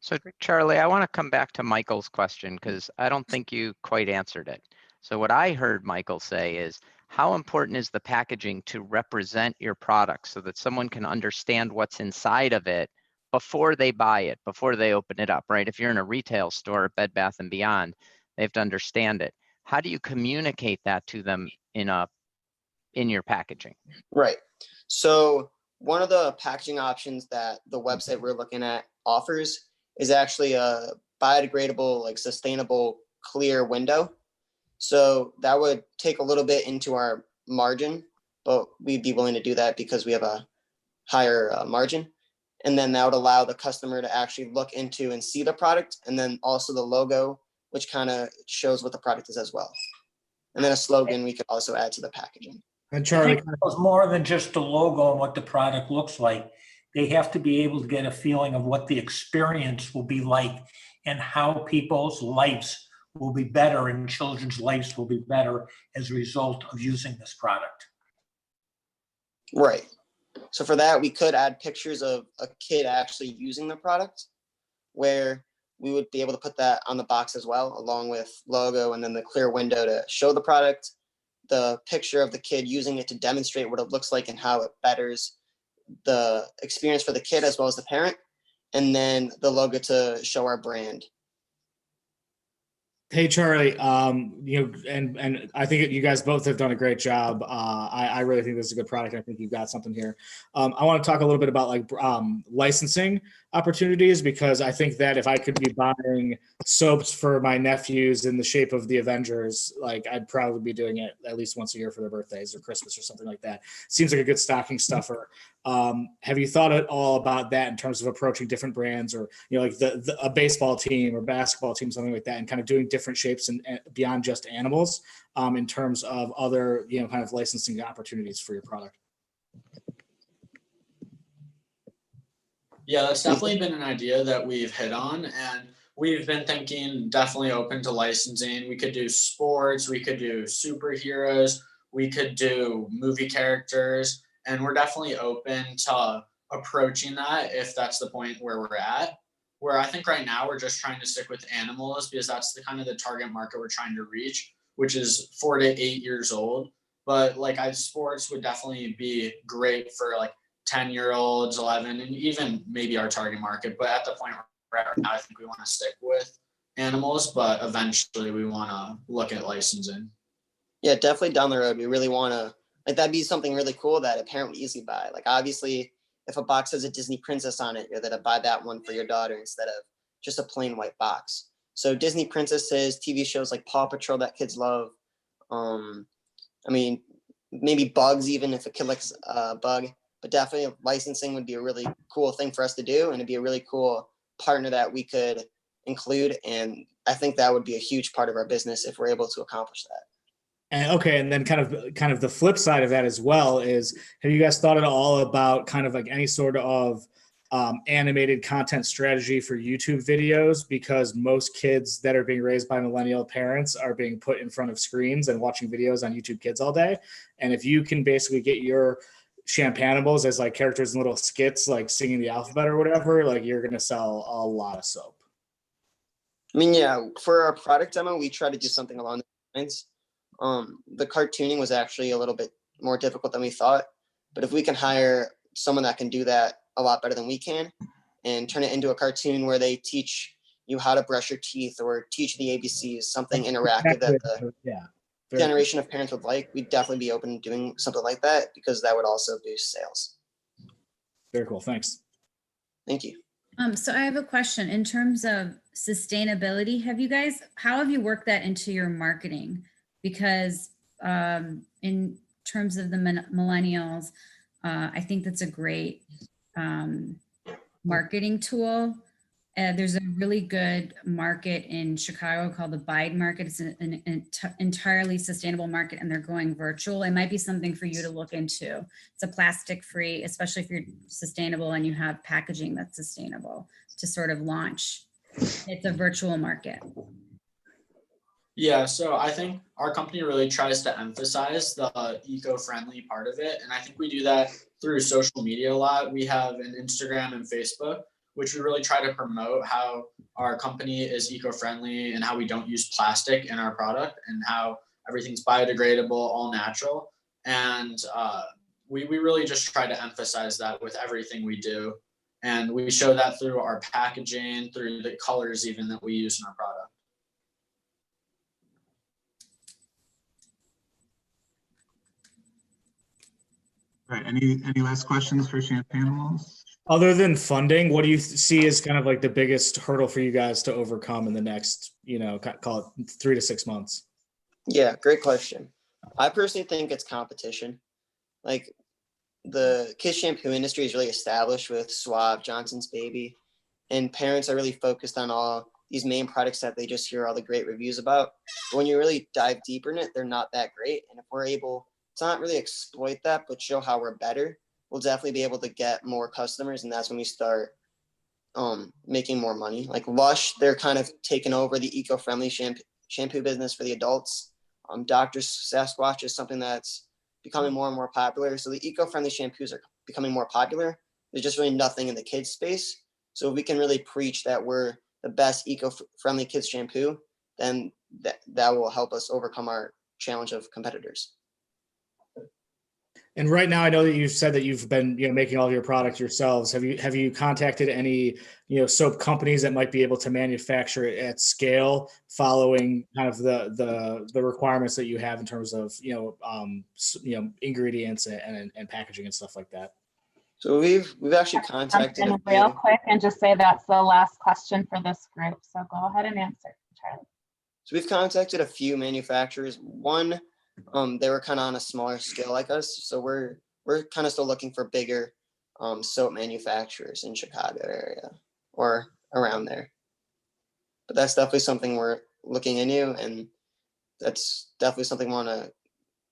So Charlie, I want to come back to Michael's question because I don't think you quite answered it. So what I heard Michael say is, how important is the packaging to represent your product so that someone can understand what's inside of it before they buy it, before they open it up, right? If you're in a retail store, Bed Bath & Beyond, they have to understand it. How do you communicate that to them in your packaging? Right. So one of the packaging options that the website we're looking at offers is actually a biodegradable, like sustainable clear window. So that would take a little bit into our margin, but we'd be willing to do that because we have a higher margin. And then that would allow the customer to actually look into and see the product, and then also the logo, which kind of shows what the product is as well. And then a slogan we could also add to the packaging. And I Charlie, think it was more than just the logo and what the product looks like. They have to be able to get a feeling of what the experience will be like and how people's lives will be better and children's lives will be better as a result of using this product. Right. So for that, we could add pictures of a kid actually using the product, where we would be able to put that on the box as well, along with logo and then the clear window to show the product, the picture of the kid using it to demonstrate what it looks like and how it betters the experience for the kid as well as the parent, and then the logo to show our brand. hey Charlie, and I think you guys both have done a great job. I really think this is a good product. I think you've got something here. I want to talk a little bit about like licensing opportunities, because I think that if I could be buying soaps for my nephews in the shape of the Avengers, like I'd probably be doing it at least once a year for their birthdays or Christmas or something like that. Seems like a good stocking stuffer. Have you thought at all about that in terms of approaching different brands, or like a baseball team or basketball team, something like that, and kind of doing different shapes and beyond just animals, in terms of other kind of licensing opportunities for your product? Yeah, that's definitely been an idea that we've hit on, and we've been thinking definitely open to licensing. We could do sports, we could do superheroes, we could do movie characters, and we're definitely open to approaching that if that's the point where we're at. Where I think right now we're just trying to stick with animals because that's the kind of the target market we're trying to reach, which is 4 to 8 years old. But like sports would definitely be great for like 10-year-olds, 11, and even maybe our target market. But at the point we're at now, I think we want to stick with animals, but eventually we want to look at licensing. Yeah, definitely down the road. We really want to, like, that'd be something really cool that a parent would easily buy. Like, obviously, if a box has a Disney princess on it, you're going to buy that one for your daughter instead of just a plain white box. So Disney princesses, TV shows like Paw Patrol that kids love. I mean, maybe bugs, even if a kid likes a bug. But definitely licensing would be a really cool thing for us to do, and it'd be a really cool partner that we could include. And I think that would be a huge part of our business if we're able to accomplish that. And okay, and then kind of the flip side of that as well is, have you guys thought at all about kind of like any sort of animated content strategy for YouTube videos? Because most kids that are being raised by millennial parents are being put in front of screens and watching videos on YouTube Kids all day. And if you can basically get your Champanimals as like characters in little skits, like singing the alphabet or whatever, like you're going to sell a lot of soap. I mean, yeah, for our product demo, we try to do something along the lines. The cartooning was actually a little bit more difficult than we thought, but if we can hire someone that can do that a lot better than we can and turn it into a cartoon where they teach you how to brush your teeth or teach the ABCs, something interactive that the generation of parents would like, we'd definitely be open to doing something like that, because that would also boost sales. Very cool. Thanks. Thank you. So I have a question in terms of sustainability. How have you worked that into your marketing? Because in terms of the millennials, I think that's a great marketing tool. There's a really good market in Chicago called the Bide Market. It's an entirely sustainable market, and they're going virtual. It might be something for you to look into. It's a plastic free, especially if you're sustainable and you have packaging that's sustainable, to sort of launch. It's a virtual market. Yeah, so I think our company really tries to emphasize the eco-friendly part of it. And I think we do that through social media a lot. We have an Instagram and Facebook, which we really try to promote how our company is eco-friendly and how we don't use plastic in our product and how everything's biodegradable, all natural. And we really just try to emphasize that with everything we do. And we show that through our packaging, through the colors even that we use in our product. All right, any last questions for Champanimals? Other than funding, what do you see as kind of like the biggest hurdle for you guys to overcome in the next, call it 3 to 6 months? Yeah, great question. I personally think it's competition. Like the kids shampoo industry is really established with Suave, Johnson's Baby, and parents are really focused on all these main products that they just hear all the great reviews about. But when you really dive deeper in it, they're not that great. And if we're able to not really exploit that, but show how we're better, we'll definitely be able to get more customers. And that's when we start making more money. Like Lush, they're kind of taking over the eco-friendly shampoo business for the adults. Dr. Sasquatch is something that's becoming more and more popular. So the eco-friendly shampoos are becoming more popular. There's just really nothing in the kids space. So if we can really preach that we're the best eco-friendly kids shampoo, then that will help us overcome our challenge of competitors. And right now, I know that you've said that you've been, making all of your products yourselves. Have you contacted any, soap companies that might be able to manufacture it at scale, following kind of the requirements that you have in terms of, ingredients and packaging and stuff like that? So we've actually contacted Jump in real quick and just say that's the last question for this group. So go ahead and answer, Charlie. So we've contacted a few manufacturers. One, they were kind of on a smaller scale like us. So we're kind of still looking for bigger soap manufacturers in Chicago area or around there. But that's definitely something we're looking into, and that's definitely something we want to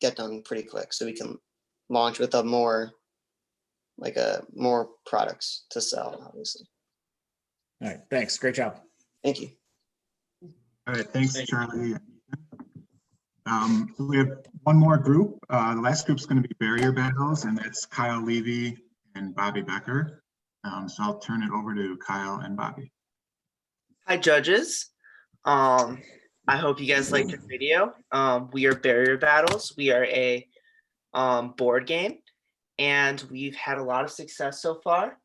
get done pretty quick so we can launch with more products to sell, obviously. All right, thanks. Great job. Thank you. All right, thanks, Charlie. We have one more group. The last group is going to be Barrier Battles, and that's Kyle Levy and Bobby Becker. So I'll turn it over to Kyle and Bobby. Hi, judges. I hope you guys liked the video. We are Barrier Battles. We are a board game, and we've had a lot of success so far.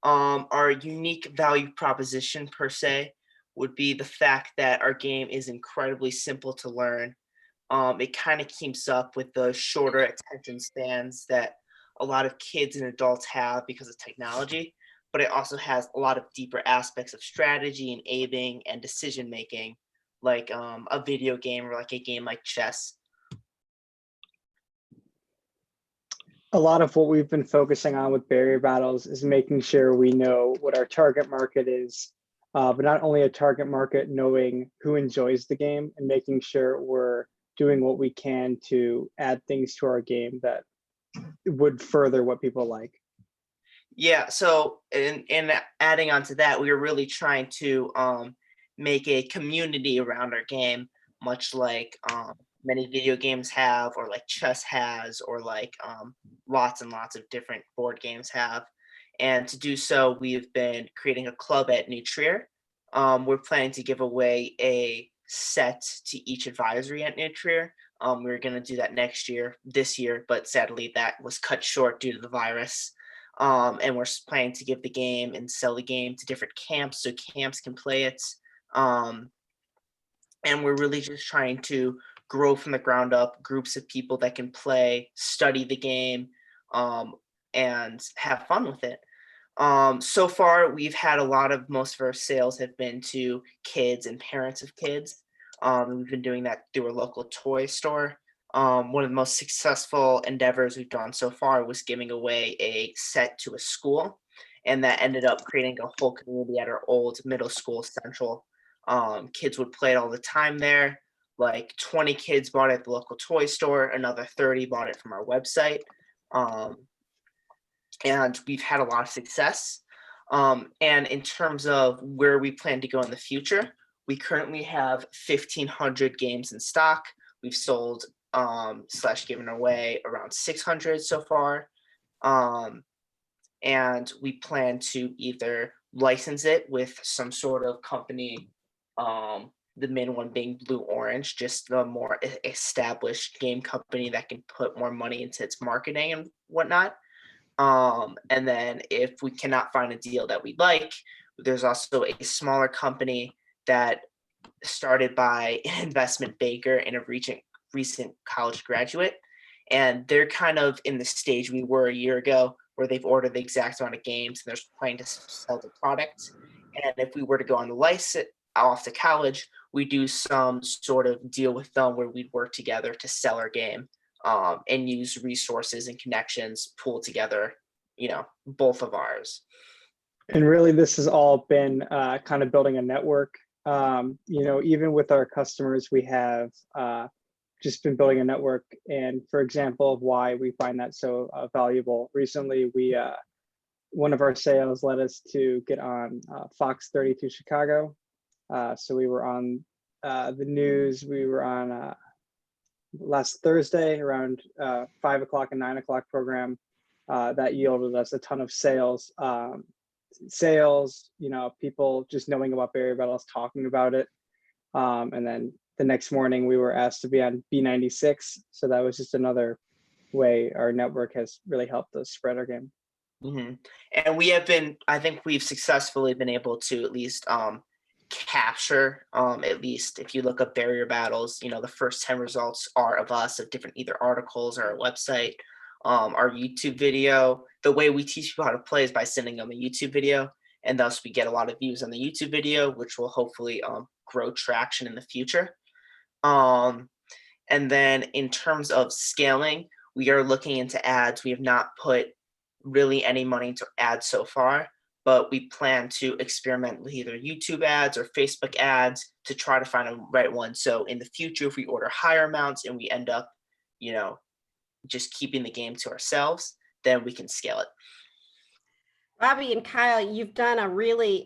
Our unique value proposition per se would be the fact that our game is incredibly simple to learn. It kind of keeps up with the shorter attention spans that a lot of kids and adults have because of technology, but it also has a lot of deeper aspects of strategy and aiming and decision making, like a video game or like a game like chess. A lot of what we've been focusing on with Barrier Battles is making sure we know what our target market is, but not only a target market, knowing who enjoys the game and making sure we're doing what we can to add things to our game that would further what people like. Yeah, so in adding on to that, we were really trying to make a community around our game, much like many video games have, or like chess has, or like lots and lots of different board games have. And to do so, we've been creating a club at New Trier. We're planning to give away a set to each advisory at New Trier. We were going to do that this year, but sadly that was cut short due to the virus. And we're planning to give the game and sell the game to different camps so camps can play it. And we're really just trying to grow from the ground up groups of people that can play, study the game, and have fun with it. So far, we've had most of our sales have been to kids and parents of kids. We've been doing that through a local toy store. One of the most successful endeavors we've done so far was giving away a set to a school, and that ended up creating a whole community at our old middle school central. Kids would play it all the time there. Like 20 kids bought it at the local toy store, another 30 bought it from our website. And we've had a lot of success. And in terms of where we plan to go in the future, We currently have 1,500 games in stock. We've sold / given away around 600 so far. And we plan to either license it with some sort of company, the main one being Blue Orange, just the more established game company that can put more money into its marketing and whatnot. And then if we cannot find a deal that we like, there's also a smaller company that started by an investment banker and a recent college graduate. And they're kind of in the stage we were a year ago, where they've ordered the exact amount of games and they're planning to sell the product. And if we were to go on the license off to college, we do some sort of deal with them where we'd work together to sell our game, and use resources and connections, pull together, both of ours. And really, this has all been kind of building a network. Even with our customers, we have just been building a network. And for example, of why we find that so valuable. Recently, one of our sales led us to get on Fox 32 Chicago. So we were on the news. We were on last Thursday around 5 o'clock and 9 o'clock program. That yielded us a ton of sales. People just knowing about Barrier Battles, talking about it. And then the next morning we were asked to be on B96. So that was just another way our network has really helped us spread our game. Mm-hmm. And I think we've successfully been able to at least capture, at least if you look up Barrier Battles, the first 10 results are of us, of different either articles or our website, our YouTube video. The way we teach people how to play is by sending them a YouTube video, and thus we get a lot of views on the YouTube video, which will hopefully grow traction in the future. And then in terms of scaling, we are looking into ads. We have not put really any money into ads so far, but we plan to experiment with either YouTube ads or Facebook ads to try to find a right one. So in the future, if we order higher amounts and we end up, just keeping the game to ourselves, then we can scale it. Bobby and Kyle, you've done I really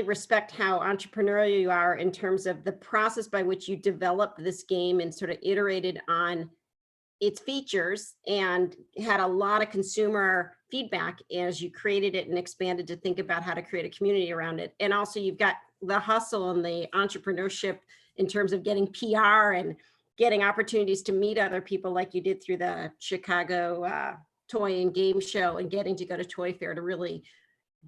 respect how entrepreneurial you are in terms of the process by which you developed this game and sort of iterated on its features and had a lot of consumer feedback as you created it and expanded to think about how to create a community around it. And also you've got the hustle and the entrepreneurship in terms of getting PR and getting opportunities to meet other people like you did through the Chicago Toy and Game Show and getting to go to Toy Fair to really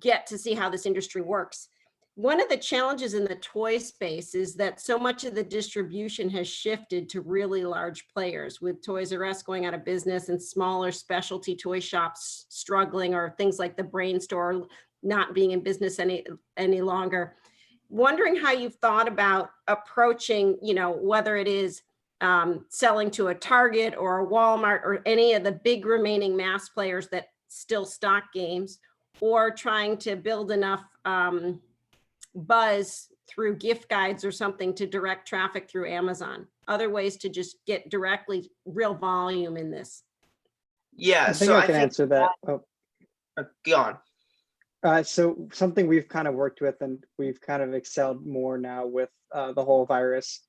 get to see how this industry works. One of the challenges in the toy space is that so much of the distribution has shifted to really large players, with Toys R Us going out of business and smaller specialty toy shops struggling, or things like the Brain Store not being in business any longer. Wondering how you've thought about approaching, whether it is selling to a Target or a Walmart or any of the big remaining mass players that still stock games, or trying to build enough buzz through gift guides or something to direct traffic through Amazon. Other ways to just get directly real volume in this. Yeah, I think I can answer that. Go on. So something we've kind of worked with and we've kind of excelled more now with the whole virus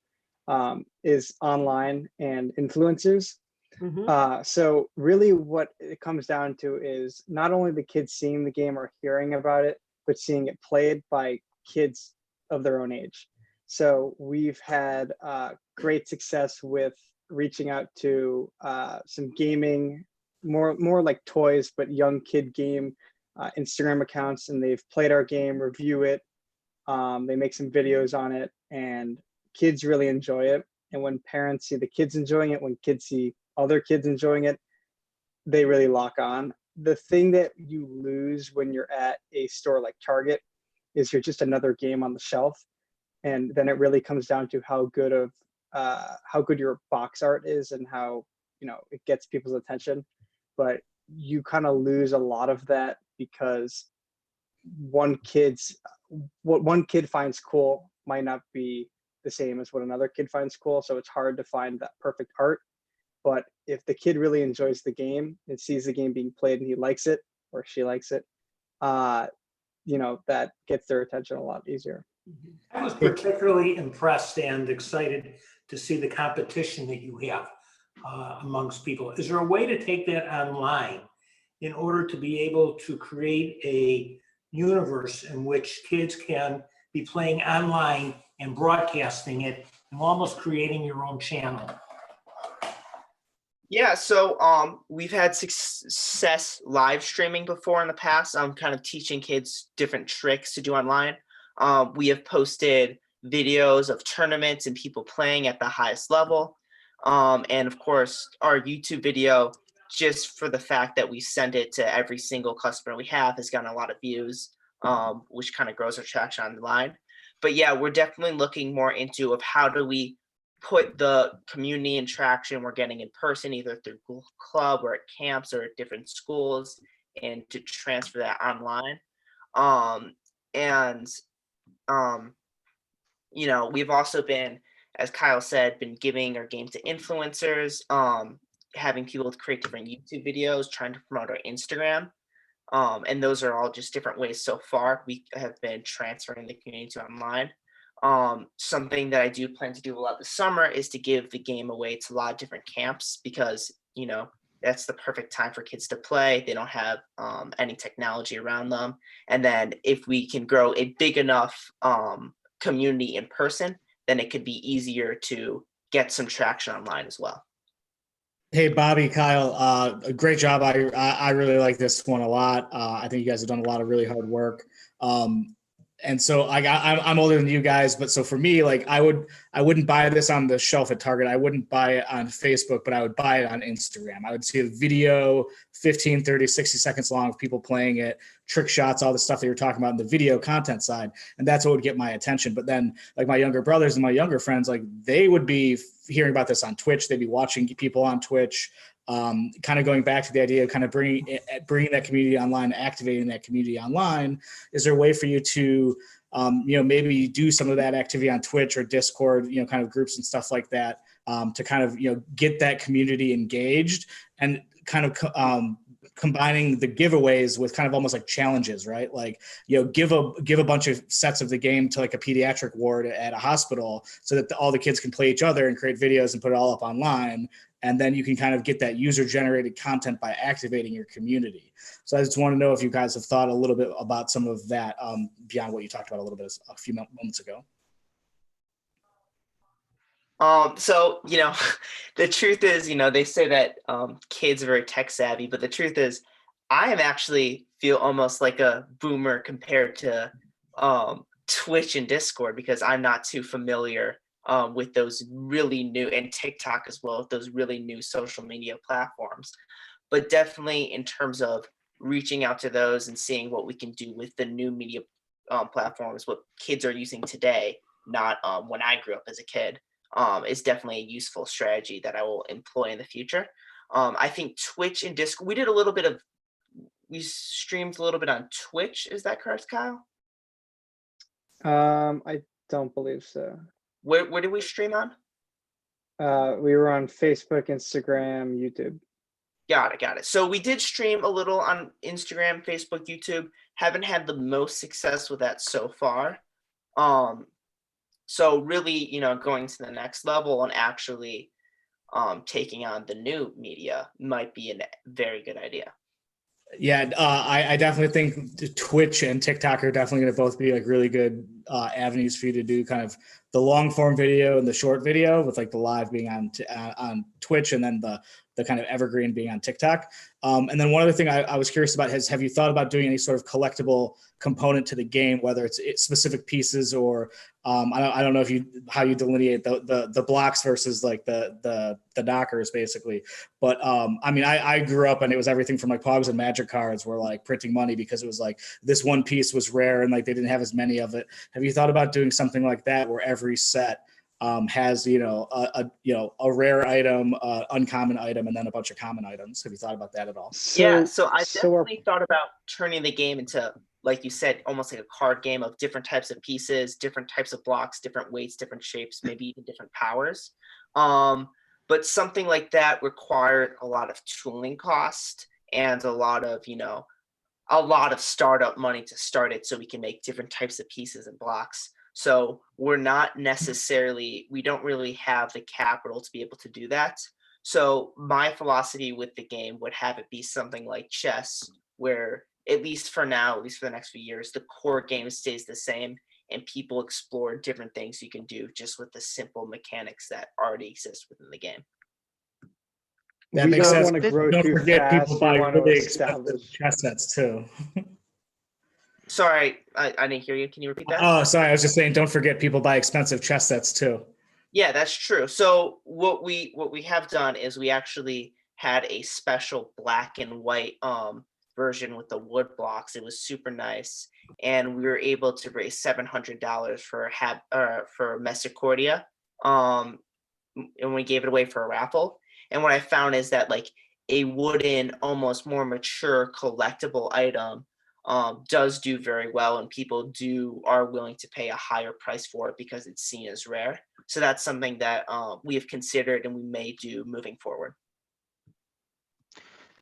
is online and influencers. Mm-hmm. So really what it comes down to is not only the kids seeing the game or hearing about it, but seeing it played by kids of their own age. So we've had great success with reaching out to some gaming, more like toys, but young kid game Instagram accounts, and they've played our game, review it. They make some videos on it, and kids really enjoy it. And when parents see the kids enjoying it, when kids see other kids enjoying it, they really lock on. The thing that you lose when you're at a store like Target is you're just another game on the shelf. And then it really comes down to how good your box art is and how, it gets people's attention. But you kind of lose a lot of that because what one kid finds cool might not be the same as what another kid finds cool. So it's hard to find that perfect art. But if the kid really enjoys the game and sees the game being played and he likes it or she likes it, that gets their attention a lot easier. I was particularly impressed and excited to see the competition that you have amongst people. Is there a way to take that online in order to be able to create a universe in which kids can be playing online and broadcasting it and almost creating your own channel? Yeah, so we've had success live streaming before in the past. I'm kind of teaching kids different tricks to do online. We have posted videos of tournaments and people playing at the highest level. And of course, our YouTube video, just for the fact that we send it to every single customer we have, has gotten a lot of views, which kind of grows our traction online. But yeah, we're definitely looking more into of how do we put the community interaction we're getting in person, either through Google Club or at camps or at different schools, and to transfer that online. You know, we've also been, as Kyle said, been giving our game to influencers, having people create different YouTube videos, trying to promote our Instagram. And those are all just different ways so far we have been transferring the community to online. Something that I do plan to do a lot this summer is to give the game away to a lot of different camps, because, you know, that's the perfect time for kids to play. They don't have any technology around them. And then if we can grow a big enough community in person, then it could be easier to get some traction online as well. Hey, Bobby, Kyle, great job. I really like this one a lot. I think you guys have done a lot of really hard work. And so I'm older than you guys, but so for me, like I wouldn't buy this on the shelf at Target. I wouldn't buy it on Facebook, but I would buy it on Instagram. I would see a video 15, 30, 60 seconds long of people playing it, trick shots, all the stuff that you're talking about in the video content side. And that's what would get my attention. But then like my younger brothers and my younger friends, like they would be hearing about this on Twitch. They'd be watching people on Twitch. Kind of going back to the idea of kind of bringing that community online, activating that community online. Is there a way for you to, maybe do some of that activity on Twitch or Discord, kind of groups and stuff like that, to kind of, get that community engaged and kind of combining the giveaways with kind of almost like challenges, right? Like, give a bunch of sets of the game to like a pediatric ward at a hospital so that all the kids can play each other and create videos and put it all up online. And then you can kind of get that user-generated content by activating your community. So I just want to know if you guys have thought a little bit about some of that beyond what you talked about a little bit a few moments ago. So, the truth is, they say that kids are very tech savvy, but the truth is I am actually feel almost like a boomer compared to Twitch and Discord, because I'm not too familiar with those really new, and TikTok as well, with those really new social media platforms. But definitely in terms of reaching out to those and seeing what we can do with the new media platforms, what kids are using today, not when I grew up as a kid, is definitely a useful strategy that I will employ in the future. I think Twitch and Discord, we streamed a little bit on Twitch. Is that correct, Kyle? I don't believe so. Where did we stream on? We were on Facebook, Instagram, YouTube. Got it. So we did stream a little on Instagram, Facebook, YouTube. Haven't had the most success with that so far. So really, going to the next level and actually taking on the new media might be a very good idea. Yeah, I definitely think Twitch and TikTok are definitely going to both be like really good avenues for you to do kind of the long form video and the short video, with like the live being on Twitch and then the kind of evergreen being on TikTok. And then one other thing I was curious about is, have you thought about doing any sort of collectible component to the game, whether it's specific pieces or I don't know how you delineate the blocks versus like the knockers basically. But I grew up and it was everything from like Pogs and Magic cards were like printing money because it was like this one piece was rare and like they didn't have as many of it. Have you thought about doing something like that where every set has a rare item, uncommon item, and then a bunch of common items? Have you thought about that at all? So I definitely thought about turning the game into, like you said, almost like a card game of different types of pieces, different types of blocks, different weights, different shapes, maybe even different powers. But something like that required a lot of tooling cost and a lot of startup money to start it, so we can make different types of pieces and blocks. So we're not necessarily, we don't really have the capital to be able to do that. So my philosophy with the game would have it be something like chess, where at least for now, at least for the next few years, the core game stays the same and people explore different things you can do just with the simple mechanics that already exist within the game. That We makes don't sense. want to grow Don't too forget people fast. We buy want to really expensive establish. chess sets too. Sorry, I didn't hear you. Can you repeat that? Oh, sorry. I was just saying, don't forget people buy expensive chess sets too. Yeah, that's true. So what we have done is we actually had a special black and white version with the wood blocks. It was super nice, and we were able to raise $700 for Mesicordia, and we gave it away for a raffle. And what I found is that like a wooden, almost more mature collectible item does do very well, and people are willing to pay a higher price for it because it's seen as rare. So that's something that we have considered and we may do moving forward.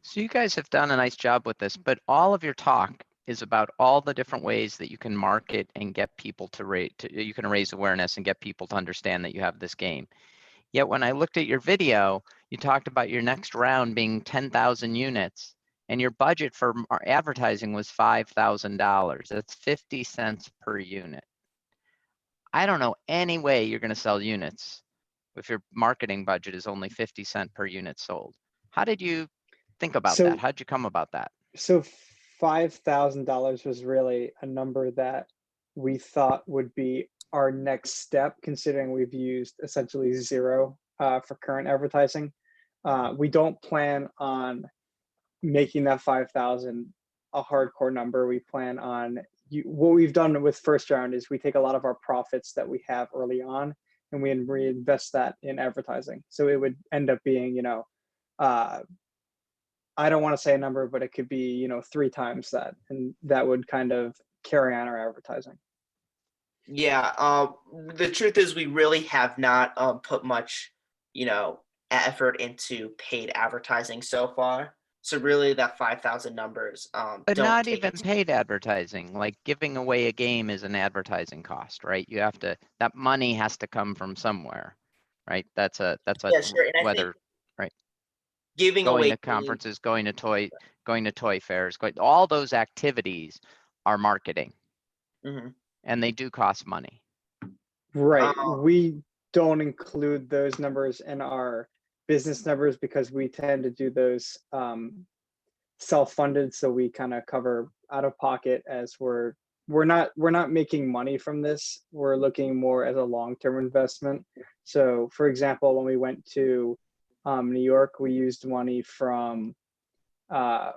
So you guys have done a nice job with this, but all of your talk is about all the different ways that you can market and get people to you can raise awareness and get people to understand that you have this game. Yet when I looked at your video, you talked about your next round being 10,000 units, and your budget for advertising was $5,000. That's 50 cents per unit. I don't know any way you're going to sell units if your marketing budget is only 50 cents per unit sold. How did you think about that? How'd you come about that? So $5,000 was really a number that we thought would be our next step, considering we've used essentially zero for current advertising. We don't plan on making that 5,000 a hardcore number. We plan on what we've done with first round is we take a lot of our profits that we have early on and we reinvest that in advertising. So it would end up being, I don't want to say a number, but it could be, 3 times that, and that would kind of carry on our advertising. Yeah, the truth is we really have not put much, effort into paid advertising so far. So really that 5,000 numbers But don't not take even paid advertising. Like giving away a game is an advertising cost, right? You have to, that money has to come from somewhere, right? That's a Yeah, sure. And I whether, think right? giving Going away to conferences, going to toy fairs, all those activities are marketing, and they do cost money. Right. We don't include those numbers in our business numbers because we tend to do those self-funded, so we kind of cover out of pocket, as we're not making money from this. We're looking more as a long-term investment. So for example, when we went to New York, we used money from the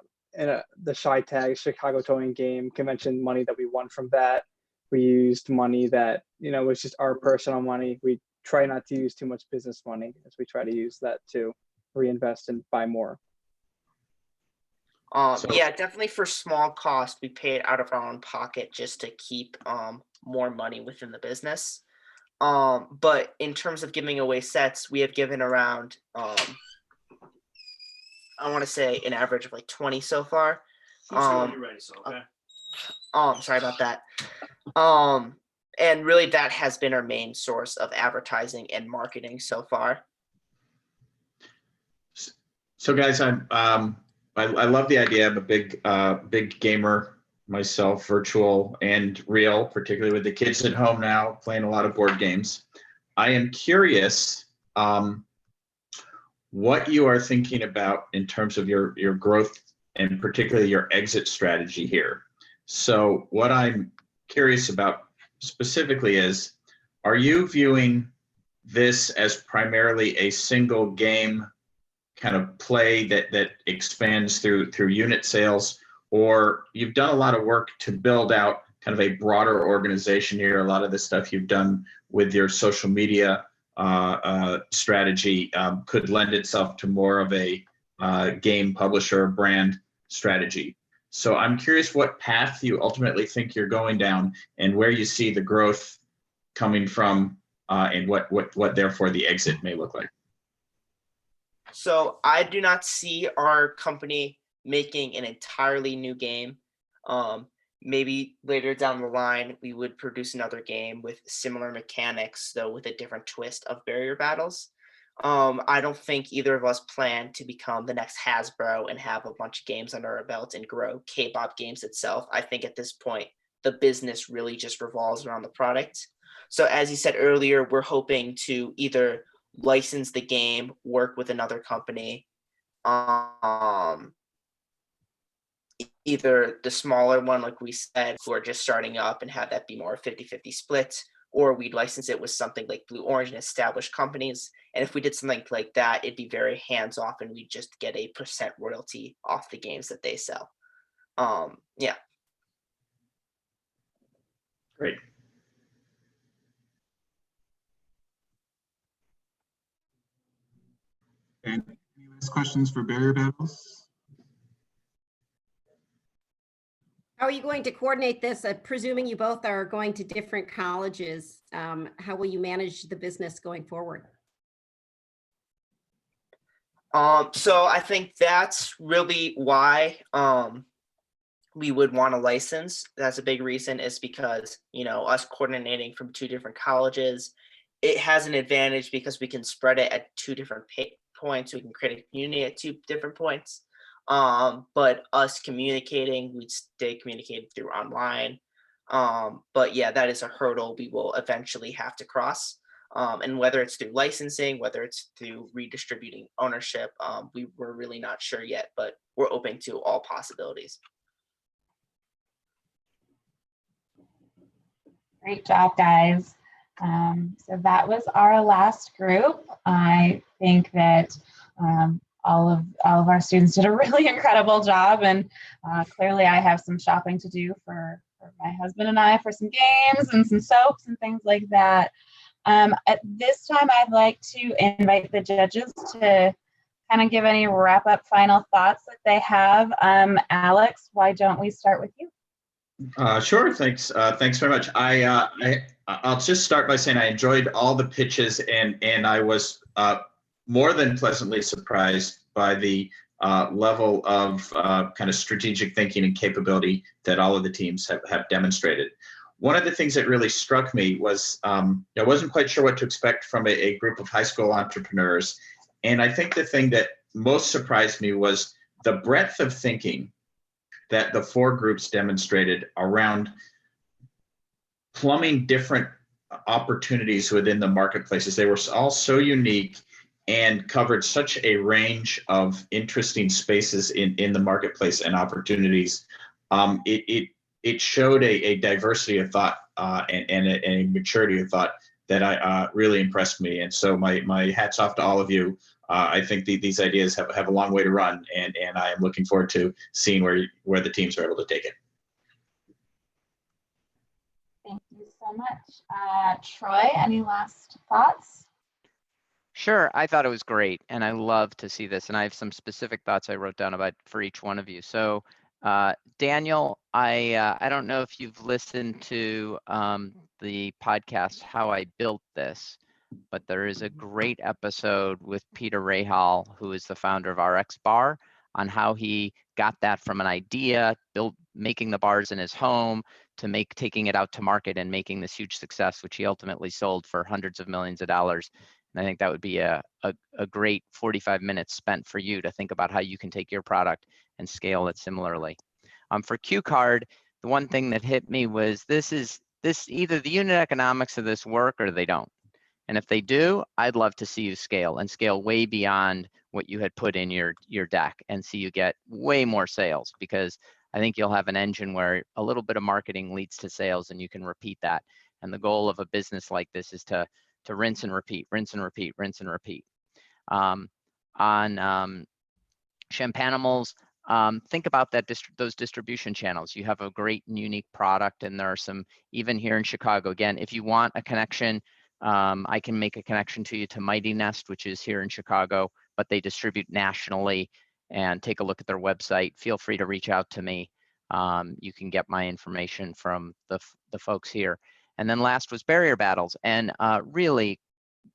ShyTag Chicago Towing Game Convention, money that we won from that. We used money that was just our personal money. We try not to use too much business money, as we try to use that to reinvest and buy more. Yeah, definitely for small cost, we pay it out of our own pocket just to keep more money within the business. But in terms of giving away sets, we have given around I want to say an average of like 20 so far. You're ready, so okay. Sorry about that. And really that has been our main source of advertising and marketing so far. So guys, I love the idea. I'm a big gamer myself, virtual and real, particularly with the kids at home now, playing a lot of board games. I am curious what you are thinking about in terms of your growth and particularly your exit strategy here. So what I'm curious about specifically is, are you viewing this as primarily a single game kind of play that expands through unit sales, or you've done a lot of work to build out kind of a broader organization here? A lot of the stuff you've done with your social media strategy could lend itself to more of a game publisher brand strategy. So I'm curious what path you ultimately think you're going down and where you see the growth coming from, and what therefore the exit may look like. So I do not see our company making an entirely new game. maybe later down the line, we would produce another game with similar mechanics, though with a different twist of barrier battles. I don't think either of us plan to become the next Hasbro and have a bunch of games under our belt and grow K-pop games itself. I think at this point, the business really just revolves around the product. So as you said earlier, we're hoping to either license the game, work with another company, either the smaller one, like we said, who are just starting up and have that be more 50-50 split, or we'd license it with something like Blue Orange and established companies. And if we did something like that, it'd be very hands-off and we'd just get a % royalty off the games that they sell. Yeah. Great. And any last questions for barrier battles? How are you going to coordinate this? Presuming you both are going to different colleges, how will you manage the business going forward? So I think that's really why we would want a license. That's a big reason, is because, you know, us coordinating from 2 different colleges, it has an advantage because we can spread it at 2 different points. We can create a community at 2 different points. But us communicating, we'd stay communicated through online. But yeah, that is a hurdle we will eventually have to cross. And whether it's through licensing, whether it's through redistributing ownership, we're really not sure yet, but we're open to all possibilities. Great job, guys. So that was our last group. I think that all of our students did a really incredible job, and clearly I have some shopping to do for my husband and I for some games and some soaps and things like that. At this time, I'd like to invite the judges to kind of give any wrap-up final thoughts that they have. Alex, why don't we start with you? Sure. Thanks. Thanks very much. I'll just start by saying I enjoyed all the pitches, and I was more than pleasantly surprised by the level of kind of strategic thinking and capability that all of the teams have demonstrated. One of the things that really struck me was I wasn't quite sure what to expect from a group of high school entrepreneurs. And I think the thing that most surprised me was the breadth of thinking that the 4 groups demonstrated around plumbing different opportunities within the marketplaces. They were all so unique and covered such a range of interesting spaces in the marketplace and opportunities. It showed a diversity of thought and a maturity of thought that really impressed me. And so my hat's off to all of you. I think these ideas have a long way to run, and I am looking forward to seeing where the teams are able to take it. Thank you so much. Troy, any last thoughts? Sure, I thought it was great, and I love to see this. And I have some specific thoughts I wrote down about for each one of you. So, Daniel, I don't know if you've listened to the podcast How I Built This, but there is a great episode with Peter Rahal, who is the founder of RX Bar, on how he got that from an idea, making the bars in his home, to taking it out to market and making this huge success, which he ultimately sold for hundreds of millions of dollars. And I think that would be a great 45 minutes spent for you to think about how you can take your product and scale it similarly. For QCard, the one thing that hit me was either the unit economics of this work or they don't. And if they do, I'd love to see you scale and scale way beyond what you had put in your deck and see you get way more sales, because I think you'll have an engine where a little bit of marketing leads to sales and you can repeat that. And the goal of a business like this is to rinse and repeat, rinse and repeat, rinse and repeat. On Champanimals, think about those distribution channels. You have a great and unique product, and there are some, even here in Chicago. Again, if you want a connection, I can make a connection to you to Mighty Nest, which is here in Chicago, but they distribute nationally. And take a look at their website. Feel free to reach out to me. You can get my information from the folks here. And then last was Barrier Battles, and really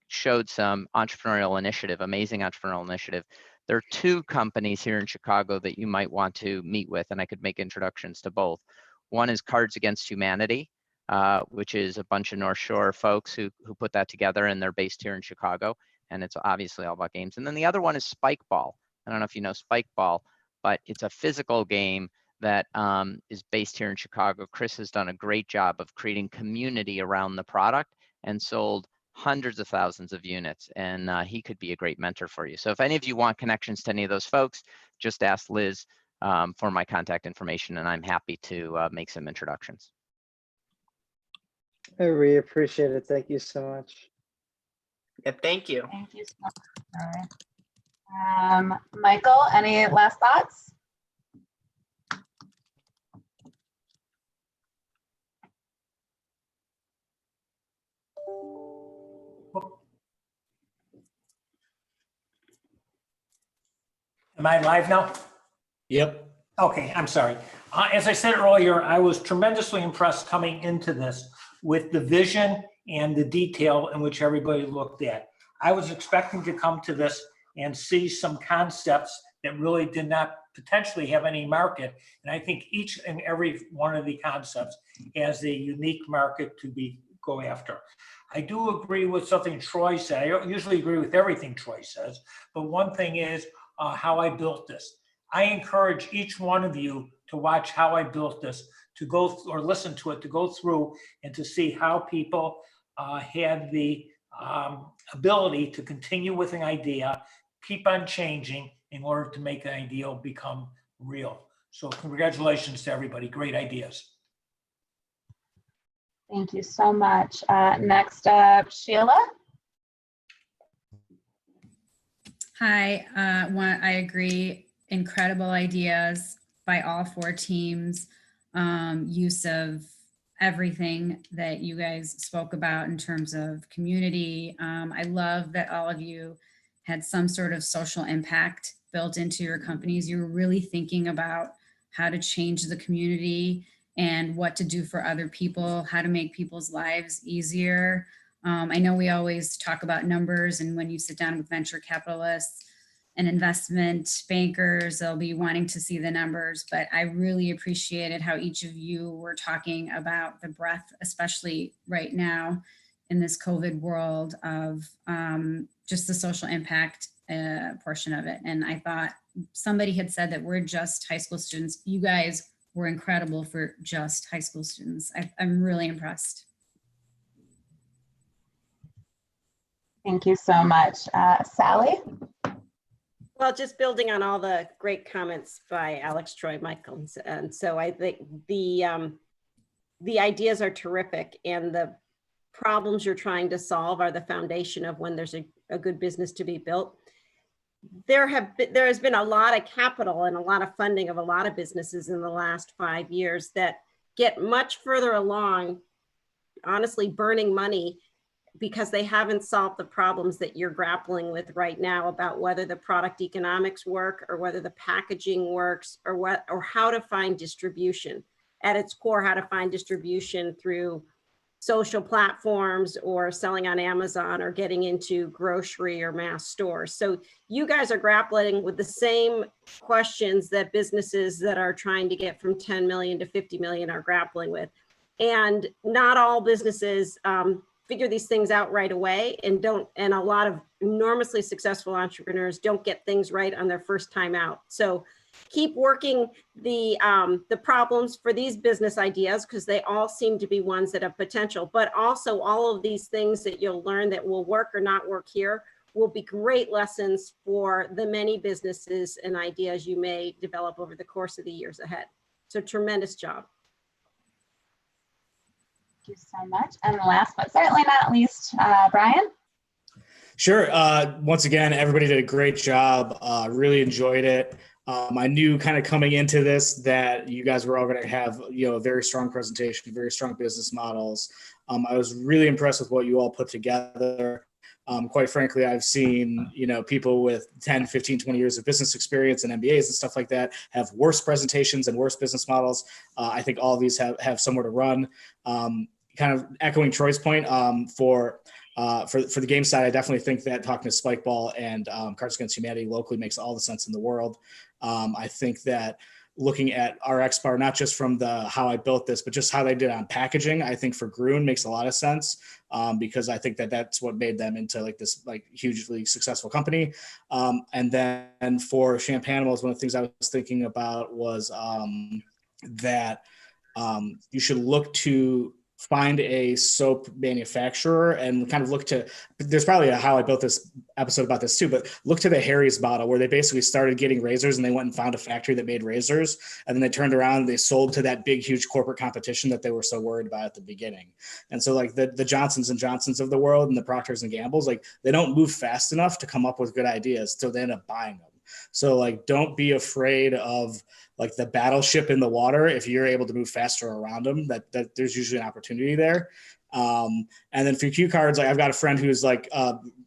showed some entrepreneurial initiative, amazing entrepreneurial initiative. There are 2 companies here in Chicago that you might want to meet with, and I could make introductions to both. One is Cards Against Humanity, which is a bunch of North Shore folks who put that together, and they're based here in Chicago. And it's obviously all about games. And then the other one is Spike Ball. I don't know if you know Spike Ball, but it's a physical game that is based here in Chicago. Chris has done a great job of creating community around the product and sold hundreds of thousands of units, and he could be a great mentor for you. So if any of you want connections to any of those folks, just ask Liz for my contact information, and I'm happy to make some introductions. I really appreciate it. Thank you so much. Yeah, thank you. Thank you so much. All right. Michael, any last thoughts? Am I live now? Yep. Okay, I'm sorry. As I said earlier, I was tremendously impressed coming into this with the vision and the detail in which everybody looked at. I was expecting to come to this and see some concepts that really did not potentially have any market. And I think each and every one of the concepts has a unique market to go after. I do agree with something Troy said. I don't usually agree with everything Troy says, but one thing is how I built this. I encourage each one of you to watch how I built this, to go or listen to it, to go through and to see how people had the ability to continue with an idea, keep on changing in order to make an ideal become real. So congratulations to everybody. Great ideas. Thank you so much. Next up, Sheila. Hi, I agree. Incredible ideas by all four teams. Use of everything that you guys spoke about in terms of community. I love that all of you had some sort of social impact built into your companies. You were really thinking about how to change the community and what to do for other people, how to make people's lives easier. I know we always talk about numbers, and when you sit down with venture capitalists and investment bankers, they'll be wanting to see the numbers, but I really appreciated how each of you were talking about the breadth, especially right now in this COVID world, of just the social impact portion of it. And I thought somebody had said that we're just high school students. You guys were incredible for just high school students. I'm really impressed. Thank you so much. Sally? Well, just building on all the great comments by Alex, Troy, Michael, and so I think the ideas are terrific, and the problems you're trying to solve are the foundation of when there's a good business to be built. There has been a lot of capital and a lot of funding of a lot of businesses in the last 5 years that get much further along, honestly, burning money because they haven't solved the problems that you're grappling with right now about whether the product economics work or whether the packaging works or how to find distribution. At its core, how to find distribution through social platforms or selling on Amazon or getting into grocery or mass stores. So you guys are grappling with the same questions that businesses that are trying to get from 10 million to 50 million are grappling with. And not all businesses figure these things out right away, and a lot of enormously successful entrepreneurs don't get things right on their first time out. So keep working the problems for these business ideas, because they all seem to be ones that have potential, but also all of these things that you'll learn that will work or not work here will be great lessons for the many businesses and ideas you may develop over the course of the years ahead. So tremendous job. Thank you so much. And last but certainly not least, Brian. Sure. Once again, everybody did a great job. Really enjoyed it. I knew kind of coming into this that you guys were all going to have, a very strong presentation, very strong business models. I was really impressed with what you all put together. Quite frankly, I've seen, people with 10, 15, 20 years of business experience and MBAs and stuff like that have worse presentations and worse business models. I think all of these have somewhere to run. Kind of echoing Troy's point, for the game side, I definitely think that talking to Spike Ball and Cards Against Humanity locally makes all the sense in the world. I think that looking at our X bar, not just from the how I built this, but just how they did on packaging, I think for Gruen makes a lot of sense, because I think that that's what made them into like this like hugely successful company. And then for Champanimals, one of the things I was thinking about was that you should look to find a soap manufacturer and kind of look to, there's probably a how I built this episode about this too, but look to the Harry's model where they basically started getting razors and they went and found a factory that made razors. And then they turned around and they sold to that big, huge corporate competition that they were so worried about at the beginning. And so like the Johnsons and Johnsons of the world and the Procters and Gambles, like they don't move fast enough to come up with good ideas. So they end up buying them. So like, don't be afraid of like the battleship in the water. If you're able to move faster around them, that there's usually an opportunity there. And then for cue cards, like I've got a friend who's like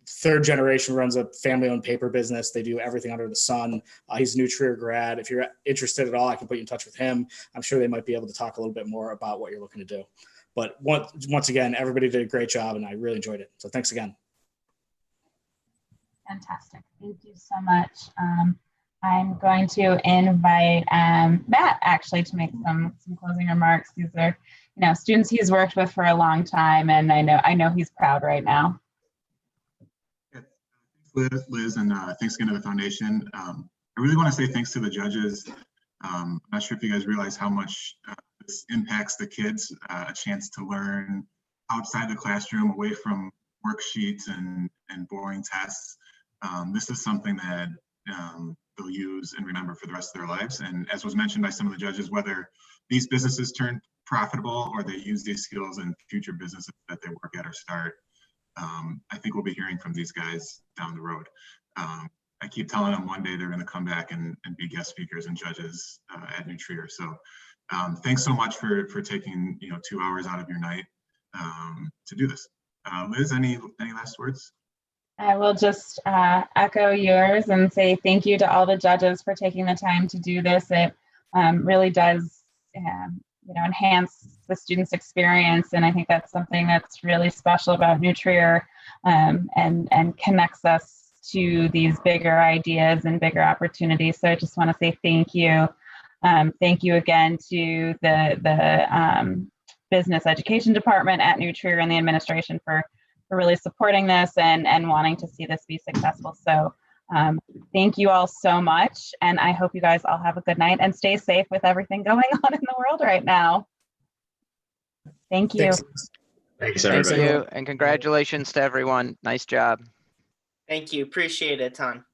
third generation, runs a family owned paper business. They do everything under the sun. He's a New Trier grad. If you're interested at all, I can put you in touch with him. I'm sure they might be able to talk a little bit more about what you're looking to do. But once again, everybody did a great job and I really enjoyed it. So thanks again. Fantastic. Thank you so much. I'm going to invite Matt actually to make some closing remarks. These are, students he's worked with for a long time, and I know he's proud right now. Thanks, Liz, and thanks again to the foundation. I really want to say thanks to the judges. I'm not sure if you guys realize how much this impacts the kids, a chance to learn outside the classroom, away from worksheets and boring tests. This is something that they'll use and remember for the rest of their lives. And as was mentioned by some of the judges, whether these businesses turn profitable or they use these skills in future businesses that they work at or start, I think we'll be hearing from these guys down the road. I keep telling them one day they're going to come back and be guest speakers and judges at New Trier. So thanks so much for taking 2 hours out of your night to do this. Liz, any last words? I will just echo yours and say thank you to all the judges for taking the time to do this. It really does, enhance the students' experience, and I think that's something that's really special about New Trier, and connects us to these bigger ideas and bigger opportunities. So I just want to say thank you. Thank you again to the business education department at New Trier and the administration for really supporting this and wanting to see this be successful. So thank you all so much. And I hope you guys all have a good night and stay safe with everything going on in the world right now. Thank you. Thanks everybody. Thank you, and congratulations to everyone. Nice job. Thank you. Appreciate it, Ton.